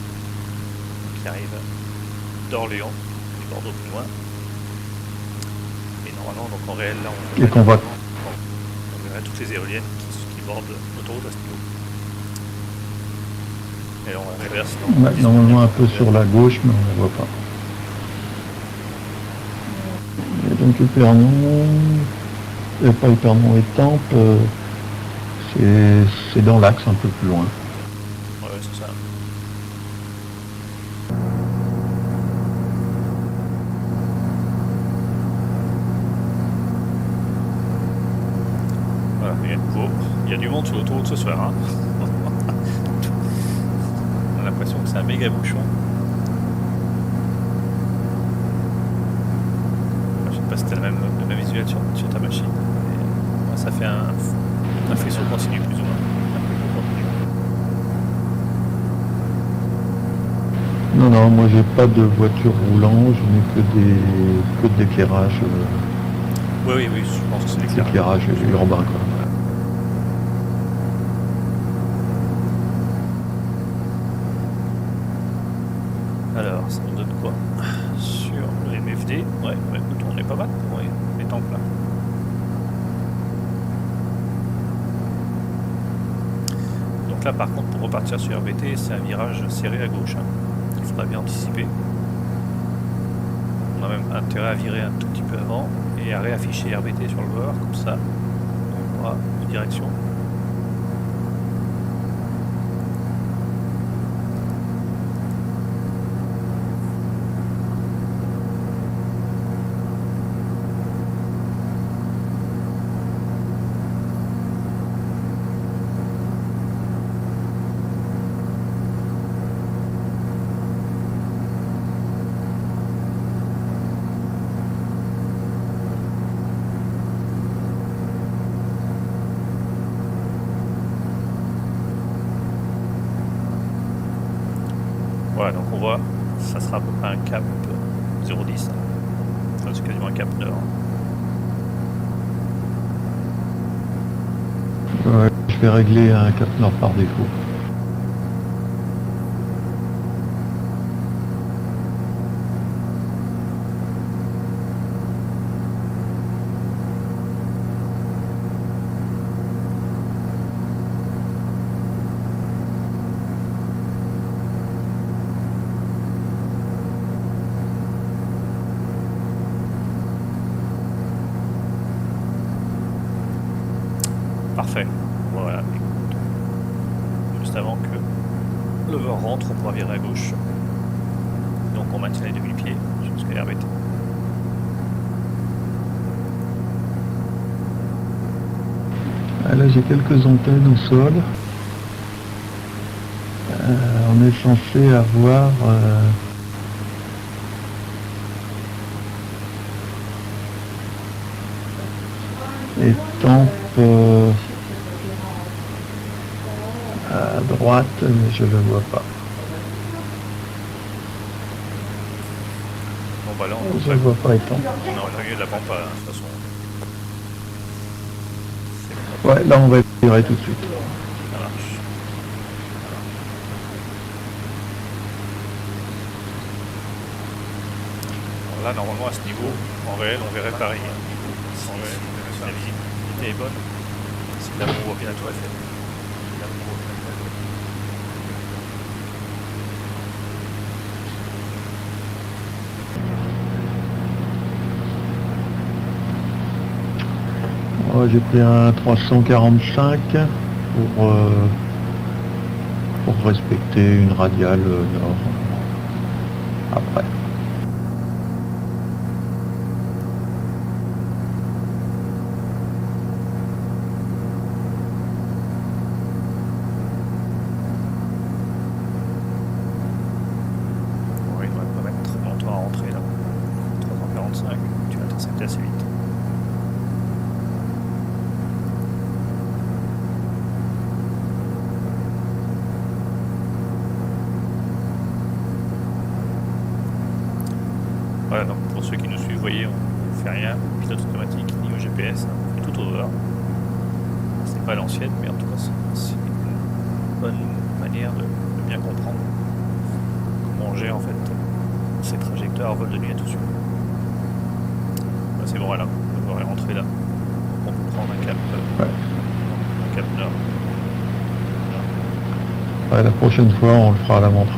S1: qui arrive d'Orléans, du Bordeaux plus loin. Et normalement, donc en réel, là, on verrait toutes les éoliennes qui bordent l'autoroute à ce niveau. Et là, on reverse.
S5: Normalement un peu sur la gauche, mais on ne la voit pas. Et donc Épernon, pas Épernon, Étampes, c'est dans l'axe un peu plus loin.
S1: Ouais, c'est ça. Voilà, il y a du monde sur l'autoroute ce soir. Hein. On a l'impression que c'est un méga bouchon. Je sais pas si t'as le même visuel sur ta machine. Mais, ça fait un faisceau continu plus ou moins.
S5: Non, moi j'ai pas de voiture roulant, je n'ai que de l'éclairage.
S1: Oui, je pense que c'est
S5: l'éclairage urbain, quoi.
S1: Alors, ça nous donne quoi? Sur le MFD, ouais, écoute, on est pas mal pour les temps plats. Donc là, par contre, pour repartir sur RBT, c'est un virage serré à gauche. Il faudra bien anticiper. On a même intérêt à virer un tout petit peu avant et à réafficher RBT sur le bord, comme ça, on aura une direction. Voilà, donc on voit, ça sera à peu près un cap 0,10. Enfin, c'est quasiment un cap nord.
S5: Ouais, je vais régler un cap nord par défaut.
S1: Parfait. Voilà. Juste avant que le vent rentre, on pourra virer à gauche. Donc on maintient les demi-pieds jusqu'à RBT.
S5: Ah, là j'ai quelques antennes au sol. On est censé avoir les tempes à droite, mais je ne le vois pas.
S1: Bon bah là
S5: Je ne vois pas les tempes.
S1: on est en milieu de la pampa de toute façon.
S5: Ouais, là on va virer tout de suite.
S1: Ça marche. Bon, là normalement à ce niveau, en réel on verrait pareil. Si la visibilité est bonne, si là on voit bien la tour Eiffel. Là, on voit bien la tour Eiffel.
S5: Oh, j'ai pris un 345 pour respecter une radiale nord. Après.
S1: Oui, il ne devrait pas mettre très longtemps à rentrer là. 345, tu vas intercepter assez vite. Voilà, donc pour ceux qui nous suivent, vous voyez, on ne fait rien, pilote automatique, ni au GPS, hein, on fait tout au dehors. C'est pas l'ancienne, mais en tout cas, c'est une bonne manière de bien comprendre comment on gère en fait ces trajectoires vol de nuit à tout suite. Bah, c'est bon, voilà, on devrait rentrer là. On peut prendre un cap nord.
S5: Ouais, la prochaine fois, on le fera à la montre.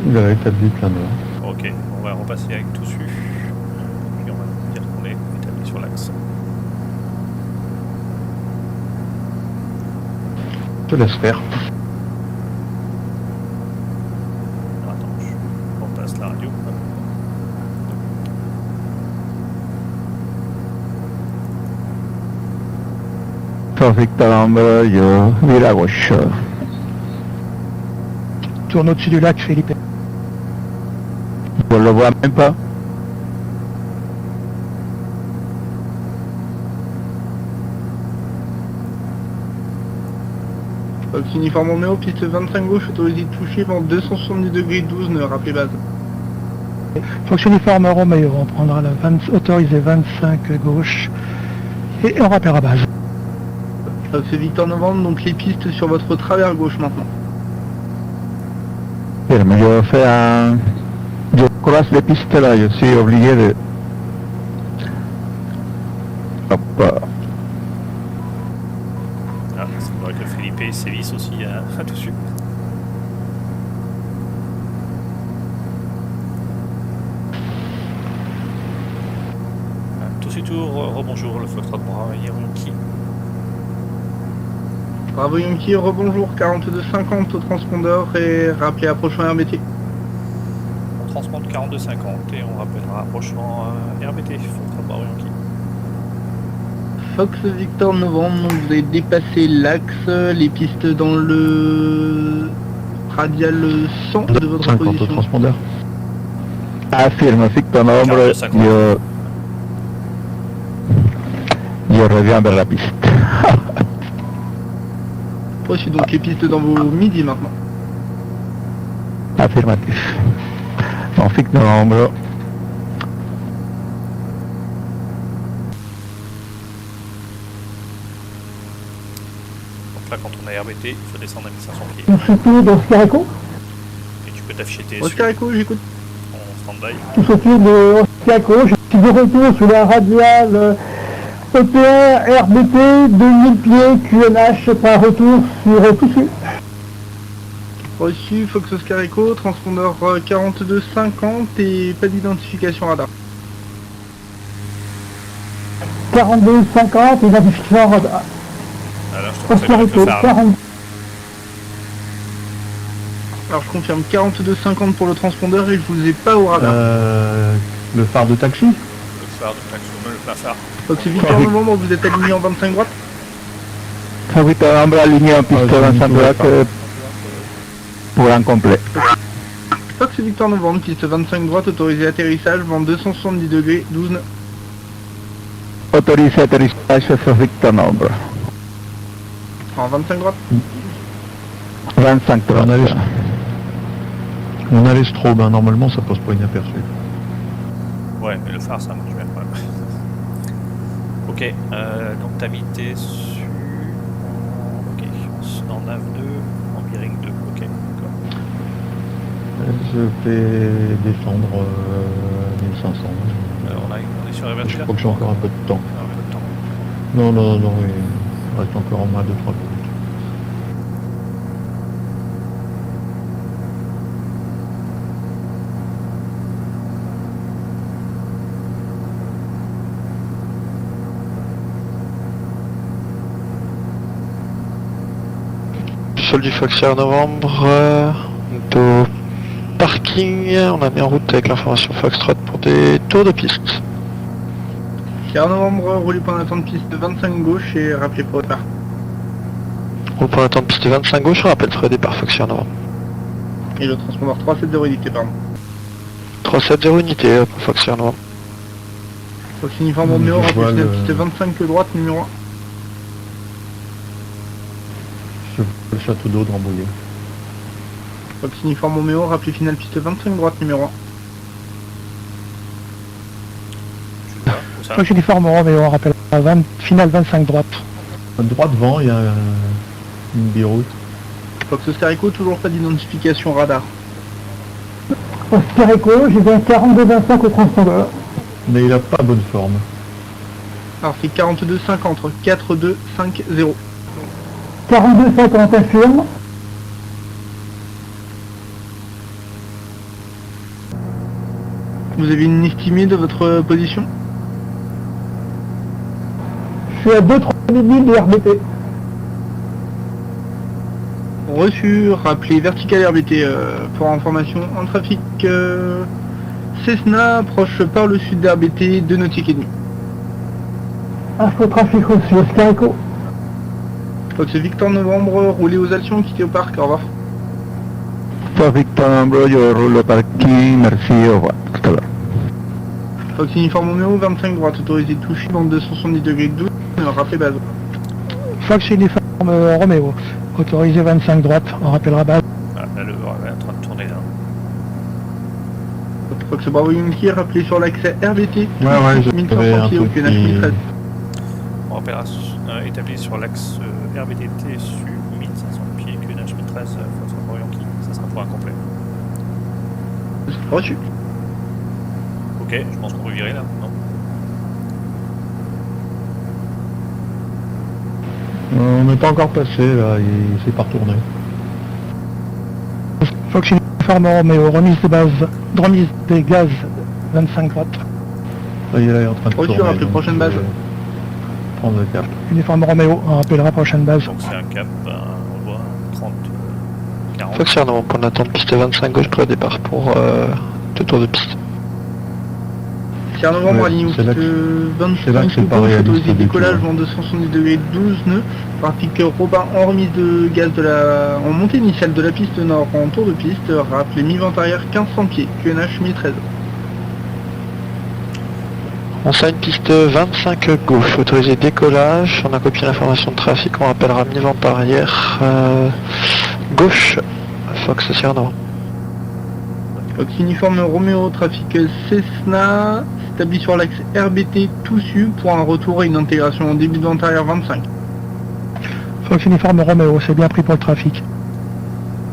S5: Il a établi plein nord.
S1: Ok, on va repasser avec tout dessus. Puis on va dire qu'on est établi sur l'axe.
S5: Je te laisse faire.
S1: Attends, je repasse la radio.
S4: Sur Victor Ambre, je vire à gauche.
S6: Tourne au-dessus du lac, Philippe.
S4: On le voit même pas.
S2: Fox uniforme Romeo, piste 25 gauche, autorisé de toucher vent 270 degrés 12 nœuds, rappelez base.
S6: Fox uniforme Romeo, on prendra la autorisé 25 gauche et on rappellera base.
S2: C'est Victor Novembre, donc les pistes sur votre travers gauche maintenant.
S4: Firme, je fais un... Je croise les pistes là, je suis obligé de... Hop.
S1: Ah, c'est vrai que Philippe sévisse aussi à tout suite. Tout de suite, rebonjour, le Foxtrot Bravo Yankee.
S2: Bravo Yankee, rebonjour, 4250 au transpondeur et rappelez approchant RBT.
S1: On transmonte 42,50 et on rappellera approchant RBT, Foxtrot Bravo Yankee.
S2: Fox Victor Novembre, donc vous avez dépassé l'axe, les pistes dans le radial 100 de votre
S5: 50 au
S2: position.
S5: transpondeur.
S4: Affirme, Victor Nombre,
S1: 42,50.
S4: je reviens vers la piste.
S2: Voici donc les pistes dans vos midis maintenant.
S4: Affirmatif. Donc, Victor Nombre,
S1: Donc là, quand on a RBT, il faut descendre à 1500 pieds.
S6: On se plie dans Oscar Echo.
S1: Et tu peux t'afficher TSU.
S2: Oscar Echo, j'écoute.
S1: On stand-by.
S6: Tout autour de Oscar Echo, je suis de retour sur la radiale EPR RBT, 2000 pieds, QNH, par retour sur Toussus.
S2: Reçu, Fox Oscar Echo, transpondeur 4250 et pas d'identification radar.
S6: 42-50, identification radar.
S1: Alors, je te conseille
S6: Oscar
S1: de
S6: Echo,
S1: le faire.
S6: 40.
S2: Alors je confirme 4250 pour le transpondeur et je vous ai pas au radar.
S5: Le phare de taxi.
S1: Le phare de taxi, le plein phare.
S2: Donc c'est Victor Novembre, vous êtes aligné en 25 droite.
S4: Victor Novembre aligné en piste
S5: Ah,
S4: 25
S5: je
S4: droite
S5: ne
S4: pour un complet.
S2: Fox Victor Novembre, piste 25 droite, autorisé atterrissage, vent 270 degrés, 12 nœuds.
S4: Autorisé atterrissage sur Victor Novembre.
S2: En 25 droite.
S4: 25
S5: On a les,
S4: droite.
S5: on a les strobes, hein. Normalement ça passe pas inaperçu.
S1: Ouais, mais le phare, ça marche bien quand même. Ok, donc t'as mis tes su... Ok, en nav 2, en bearing 2. Ok, d'accord.
S5: Je vais descendre 1500.
S1: On est sur la
S5: Je
S1: verticale.
S5: crois que j'ai encore un peu de temps.
S1: Un peu de temps.
S5: Non, il reste encore en moins 2-3 minutes.
S7: Sol du Foxer Novembre, au parking, on a mis en route avec l'information Foxtrot pour des tours de piste.
S2: Sierra Novembre, roulez point d'attente piste 25 gauche et rappelez pour départ.
S7: Au point d'attente piste 25 gauche, je rappelle frais départ Foxer Novembre.
S2: Et le transpondeur 370 édicté, pardon.
S7: 370 unité pour Foxer Novembre.
S2: Fox uniforme Romeo,
S5: Je vois
S2: rappelez
S5: le-
S2: piste 25 droite, numéro 1.
S5: Je vois le château d'eau de Rambouillet.
S2: Fox uniforme Romeo, rappelez finale piste 25 droite, numéro 1.
S1: Tu le vois, où ça?
S6: Fox uniforme Romeo, on rappelle à 20, finale 25 droite.
S5: Droit devant, il y a une biroute.
S2: Fox Oscar Echo, toujours pas d'identification radar.
S6: Oscar Echo, j'ai bien 42-25 au transpondeur.
S5: Mais il a pas bonne forme.
S2: Alors c'est 42-50, 4-2-5-0.
S6: 42-50, infirme.
S2: Vous avez une estimée de votre position?
S6: Je suis à 2-3 minutes de RBT.
S2: Reçu, rappelez vertical RBT pour information en trafic Cessna approche par le sud d'RBT 2 nautiques et demi.
S6: Info trafic reçu, Oscar Echo.
S2: Fox Victor Novembre, roulez aux actions, quittez au parc, au revoir.
S4: Pour Victor Novembre, je roule au parking, merci, au revoir. Tout à l'heure.
S2: Fox uniforme Romeo, 25 droite, autorisé touché dans 270 degrés 12, rappelez base.
S6: Fox uniforme Romeo, autorisé 25 droite, on rappellera base.
S1: Ah, là, le phare est en train de tourner là.
S2: Fox Bravo Yankee, rappelez sur l'accès RBT,
S5: Ouais,
S2: 1500 pieds au QNH 1013.
S1: On rappellera établi sur l'axe RBDT sur 1500 pieds, QNH 1013, Fox Bravo Yankee. Ça sera pour un complet.
S2: Reçu.
S1: Ok, je pense qu'on peut virer là, non?
S5: On n'est pas encore passé là, il s'est pas retourné.
S6: Fox uniforme Romeo, remise de base, remise des gaz 25 droite.
S5: Là, il est en train de
S2: Reçu,
S5: tourner.
S2: rappelez
S5: donc
S2: prochaine
S5: je
S2: base.
S5: vais Prendre le cap.
S6: Uniforme Romeo, on rappellera prochaine base.
S1: Donc c'est un cap, on voit 30, 40.
S7: Foxer Novembre, point d'attente piste 25 gauche, près départ pour deux tours de piste.
S2: Sierra Novembre,
S5: Ouais,
S2: aligné au
S5: c'est là
S2: piste
S5: que- c'est là
S2: 25
S5: que c'est pas
S2: gauche,
S5: réaliste
S2: autorisé
S5: du
S2: décollage,
S5: tout.
S2: vent 270 degrés 12 nœuds. Trafic Robin en remise de gaz en montée initiale de la piste nord en tour de piste, rappelez mi-vent arrière 1500 pieds, QNH 1013.
S7: On signe piste 25 gauche, autorisé décollage, on a copié l'information de trafic, on rappellera mi-vent arrière, gauche, Fox Sierra Novembre.
S2: Fox uniforme Romeo, trafic Cessna, établi sur l'axe RBT Toussus pour un retour et une intégration en début de vent arrière 25.
S6: Fox uniforme Romeo, c'est bien pris pour le trafic.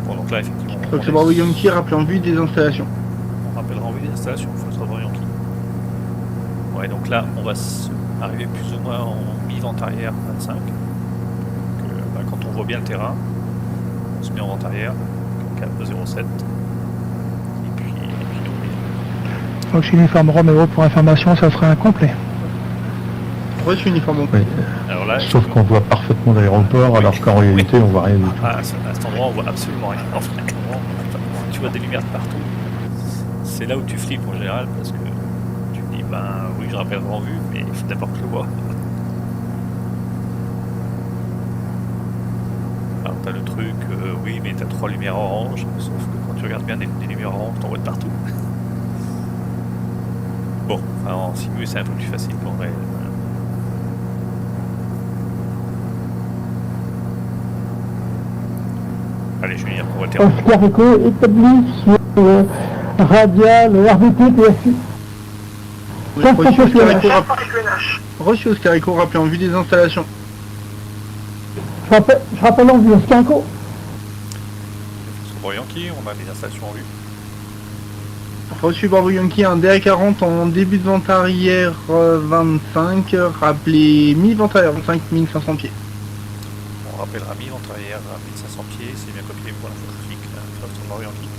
S1: Bon, donc là, effectivement,
S2: Fox
S1: on,
S2: Bravo Yankee, rappelez en vue des installations.
S1: on rappellera en vue des installation, Foxtrot Yankee. Ouais, donc là, on va arriver plus ou moins en mi-vente arrière 25. Donc, quand on voit bien le terrain, on se met en vente arrière, cap 0,7. Et puis on est...
S6: Fox Uniforme Romeo, pour information, ça sera incomplet.
S2: Reçu uniforme.
S5: Oui.
S1: Alors là,
S5: Sauf qu'on voit parfaitement l'aéroport, alors qu'en réalité, on voit rien du tout.
S1: à cet endroit, on voit absolument rien. En fait, tu vois des lumières de partout. C'est là où tu flippes en général, parce que tu te dis, ben oui, je rappelle en vue, mais il faut d'abord que je le vois. Alors t'as le truc, oui, mais t'as 3 lumières orange, sauf que quand tu regardes bien des lumières orange, t'en vois de partout. Bon, enfin, en simulé, c'est un peu plus facile qu'en réel. Allez, je vais dire qu'on va terminer.
S6: Oscar Echo établi sur radial RBT TSU.
S2: Reçu Oscar Echo, rappelé en vue des installations.
S6: Je rappelle en vue Oscar Echo.
S1: Sur Yankee, on a des installations en vue.
S2: Reçu Bravo Yankee, un DA40 en début de vente arrière 25, rappelé mi-vente arrière 25, 1500 pieds.
S1: On rappellera mi-vente arrière à 1500 pieds, c'est bien copié pour l'infotrafic, sur Bravo Yankee.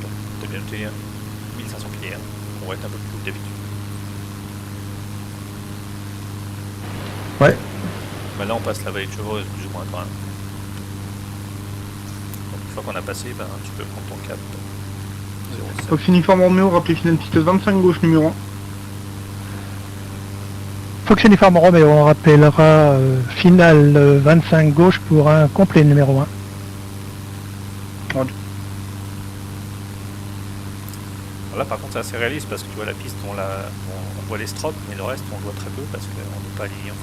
S1: Donc, t'as bien noté 1500 pieds, hein. On va être un peu plus haut que d'habitude.
S5: Ouais.
S1: Là on passe la vallée de Chevreuse plus ou moins quand même. Donc une fois qu'on a passé, ben, tu peux prendre ton cap 0,7.
S2: Fox Uniforme Romeo, rappelé finale piste 25 gauche numéro 1.
S6: Fox Uniforme Romeo, on rappellera finale 25 gauche pour un complet numéro 1.
S1: Là par contre c'est assez réaliste parce que tu vois la piste, on voit les strobes, mais le reste on le voit très peu parce qu'on n'est pas aligné en fait.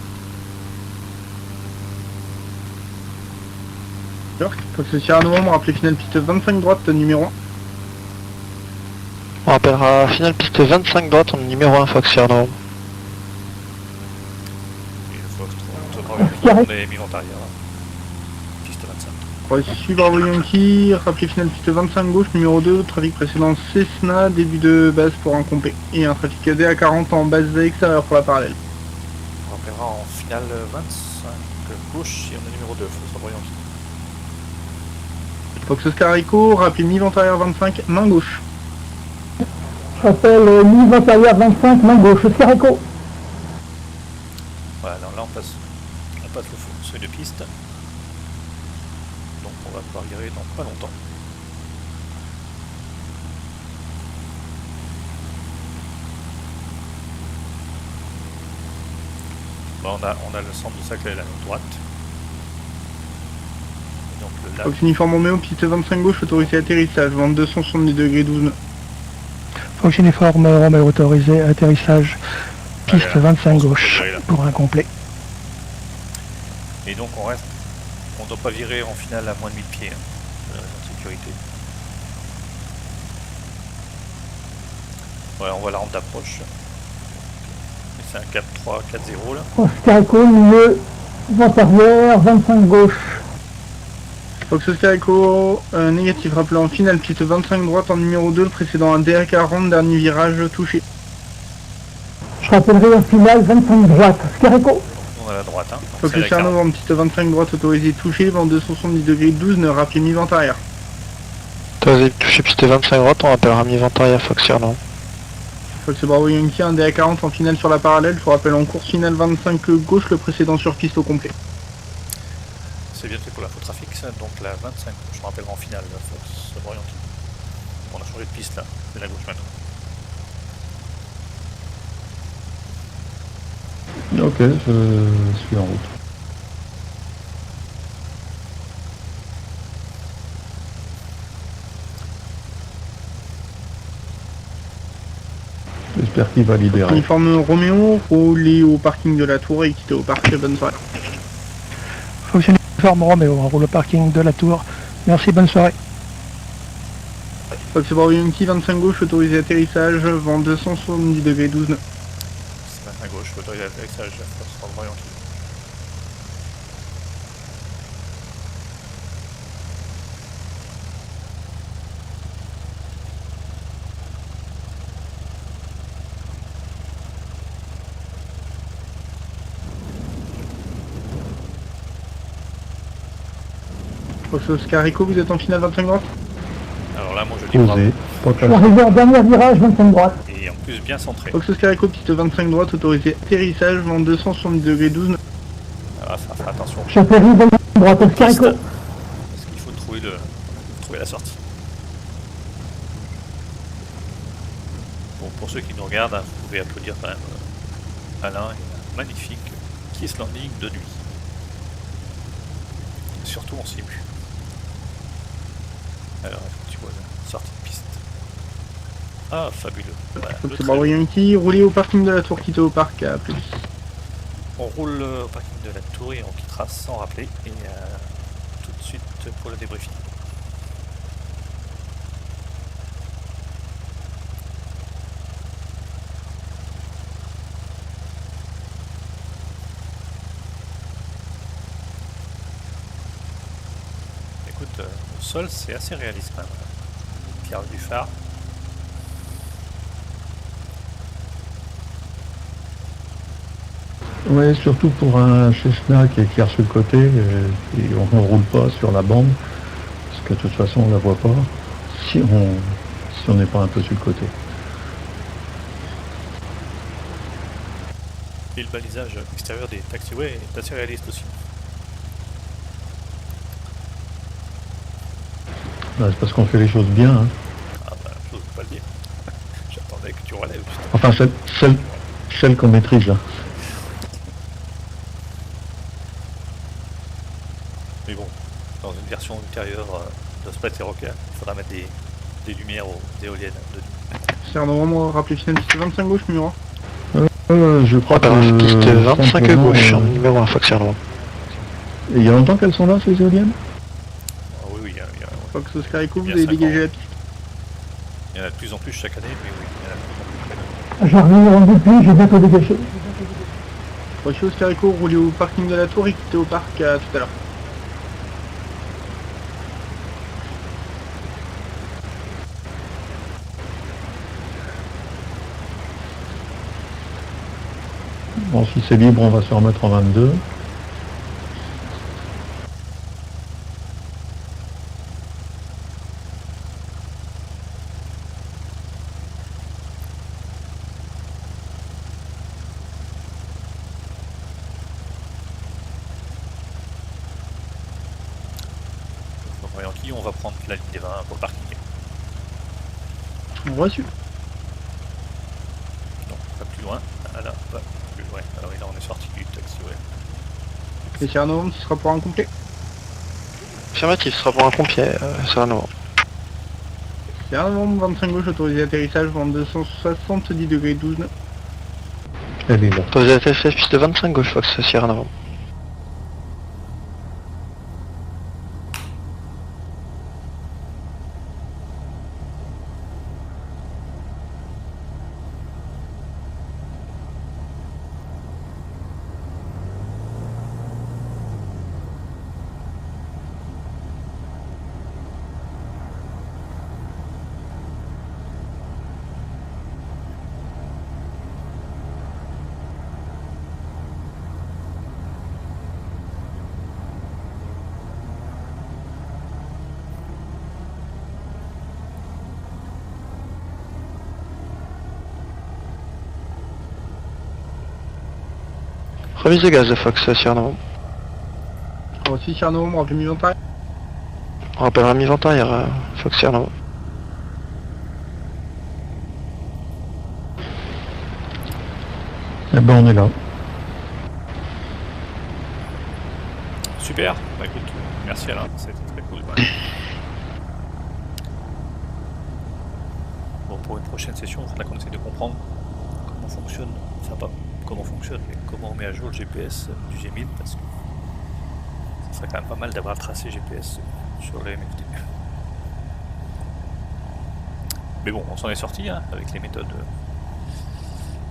S2: Fox Sierra Novembre, rappelé finale piste 25 droite numéro 1.
S7: On rappellera finale piste 25 droite en numéro 1 Fox Sierra Novembre.
S1: Et le Fox, on est mi-vente arrière, là. Piste 25.
S2: Reçu Bravo Yankee, rappelé finale piste 25 gauche numéro 2, trafic précédent Cessna, début de base pour un complet. Et un trafic DA40 en base extérieure pour la parallèle.
S1: On rappellera en finale 25 gauche et on est numéro 2, Fox Yankee.
S2: Fox Oscar Echo, rappelé mi-vente arrière 25, main gauche.
S6: Je rappelle mi-vente arrière 25, main gauche, Oscar Echo.
S1: Voilà, alors là on passe le seuil de piste. Donc on va pouvoir virer dans pas longtemps. Bon, on a le centre de cercle à la droite. Et donc le lac,
S2: Fox Uniforme Romeo, piste 25 gauche, autorisé atterrissage, vente 270 degrés 12 nœuds.
S6: Fox Uniforme Romeo autorisé atterrissage piste
S1: Allez,
S6: 25
S1: on se
S6: gauche
S1: retrouve là.
S6: pour un complet.
S1: et donc on ne doit pas virer en finale à moins de 1000 pieds hein, en sécurité. Ouais, on voit la rampe d'approche. Et c'est un cap 3-4-0 là.
S6: Oscar Echo, milieu, vente arrière 25 gauche.
S2: Fox Oscar Echo, négatif, rappelé en finale piste 25 droite en numéro 2, le précédent un DA40, dernier virage touché.
S6: Je rappellerai en finale 25 droite, Oscar Echo.
S1: On a la droite. Hein. Donc
S2: Fox
S1: c'est
S2: Oscar
S1: la
S2: Novembre, piste 25 droite autorisé touché, vente 270 degrés 12 nœuds, rappelé mi-vente arrière.
S7: Autorisé touché piste 25 droite, on rappellera mi-vente arrière Fox Sierra Novembre.
S2: Fox Bravo Yankee, un DA40 en finale sur la parallèle, je vous rappelle en course finale 25 gauche, le précédent sur piste au complet.
S1: C'est bien fait pour l'infotrafic, ça. Donc la 25, je me rappelle en finale, la Fox Yankee. On a changé de piste là, c'est la gauche maintenant.
S5: Ok, je suis en route. J'espère qu'il va libérer.
S2: Uniforme Roméo, roulé au parking de la Tour et quitté au parc, bonne soirée.
S6: Fox Uniforme Romeo, on roule au parking de la Tour. Merci, bonne soirée.
S2: Fox Bravo Yankee, 25 gauche, autorisé atterrissage, vent 270 degrés 12 nœuds.
S1: C'est maintenant à gauche, autorisé l'atterrissage, la Fox Yankee.
S2: Fox Oscar Echo, vous êtes en finale 25 droite.
S1: Alors là, moi je dis bravo.
S5: Posé, pas
S6: Je suis
S5: cassé.
S6: arrivé en dernier virage, 25 droite.
S1: Et en plus bien centré.
S2: Fox Oscar Echo, piste 25 droite, autorisé atterrissage, vent 270 degrés 12 nœuds.
S1: Ah, ça fait attention.
S6: J'atterris 25 droite, Oscar Echo.
S1: Parce qu'il faut trouver la sortie. Bon, pour ceux qui nous regardent, hein, vous pouvez applaudir quand même Alain et un magnifique Kiss Landing de nuit. Surtout en simu. Alors, tu vois la sortie de piste. Ah, fabuleux. Voilà, le
S2: C'est
S1: très
S2: Bravo
S1: beau.
S2: Yankee, roulez au parking de la tour, quittez au parc à plus.
S1: On roule au parking de la tour et on quittera sans rappeler. Et tout de suite pour le débriefing. Écoute, au sol c'est assez réaliste quand même. Pierre du phare.
S5: Ouais, surtout pour un Cessna qui éclaire sur le côté, et on ne roule pas sur la bande, parce que de toute façon on la voit pas, si on n'est pas un peu sur le côté.
S1: Et le balisage extérieur des taxiways est assez réaliste aussi.
S5: Ouais, c'est parce qu'on fait les choses bien, hein.
S1: Ah bah, je n'ose pas le dire. J'attendais que tu relèves.
S5: Enfin celle qu'on maîtrise là.
S1: Mais bon, dans une version ultérieure de Splat et Rocker, il faudra mettre des lumières aux éoliennes de nuit.
S2: C'est un moment, rappelez finale piste 25 gauche, numéro
S5: Je crois que...
S7: Opération piste 25
S5: simplement,
S7: gauche, numéro 1, Fox Air.
S5: Et il y a longtemps qu'elles sont là, ces éoliennes?
S1: Ah oui, il y a
S2: 1. Fox Oscar Echo, vous
S1: Bien
S2: avez
S1: 5 ans.
S2: dégagé la piste.
S1: Il y en a de plus en plus chaque année, mais oui, il y en a de plus en plus.
S6: J'arrive en début, j'ai bientôt dégagé.
S2: Fox Oscar Echo, roulez au parking de la tour et quittez au parc à tout à l'heure.
S5: Bon, si c'est libre, on va se remettre en 22.
S1: Donc, voyons qui, on va prendre la ligne des 20 pour le parking.
S2: Reçu.
S1: Donc, pas plus loin. Ah là, pas plus loin. Alors, là, on est sorti du taxiway.
S2: Et c'est un novembre, ce sera pour un complet.
S7: Affirmatif, ce sera pour un pompier, c'est un novembre.
S2: C'est un novembre, 25 gauche, autorisé atterrissage, vent 270 degrés 12 nœuds.
S5: Elle est là.
S7: Posé à TFF, piste 25 gauche, Fox Sierra Novembre. Remise de gaz de Fox Sierra Novembre.
S2: Reçu, c'est un novembre, rappelez mi-vent arrière.
S7: On rappellera mi-vent arrière, Fox Sierra Novembre.
S5: Eh ben on est là.
S1: Super. Bah écoute, merci Alain, c'était très cool. Ouais. Bon, pour une prochaine session, il faudra qu'on essaie de comprendre comment fonctionne, enfin pas comment fonctionne, mais comment on met à jour le GPS du G1000, parce que ça serait quand même pas mal d'avoir le tracé GPS sur le MFT. Mais bon, on s'en est sorti hein, avec les méthodes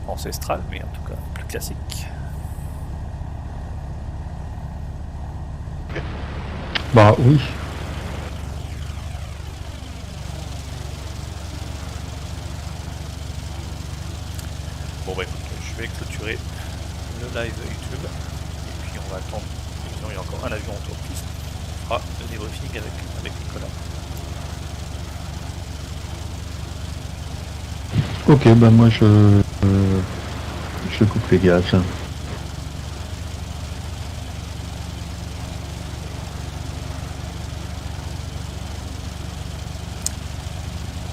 S1: ancestrales, mais en tout cas plus classiques.
S5: Bah oui.
S1: Bon bah écoute, je vais clôturer le live YouTube, et puis on va attendre, sinon il y a encore un avion autour de piste. fera le débriefing avec Nicolas.
S5: Ok, ben moi je coupe les gaz.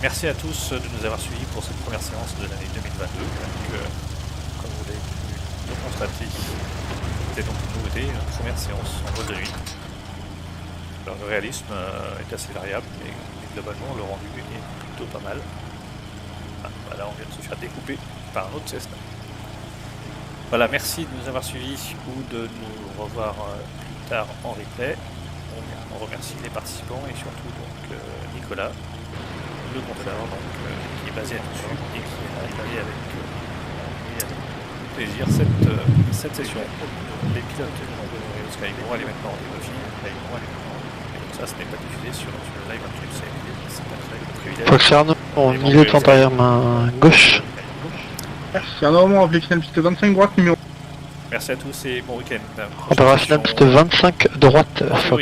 S1: Merci à tous de nous avoir suivis pour cette première séance de l'année 2022. Donc, comme vous l'avez pu le constater, c'était donc une nouveauté, une première séance en vol de nuit. Alors, le réalisme est assez variable, mais globalement le rendu est plutôt pas mal. Ah, là on vient de se faire découper par un autre Cessna. Voilà, merci de nous avoir suivis ou de nous revoir plus tard en replay. On remercie les participants et surtout donc Nicolas, le contrôleur qui est basé à Toussus et qui a évalué avec plaisir cette session. Les pilotes de Sky vont aller maintenant en débriefing, ça ce n'est pas diffusé sur le live actuel, c'est pas très privilège.
S7: Fox Arnaud, en milieu de arrière main gauche.
S2: Merci, un moment, opérationnel piste 25 droite numéro.
S1: Merci à tous et bon week-end.
S7: Opérationnel piste 25 droite, Fox.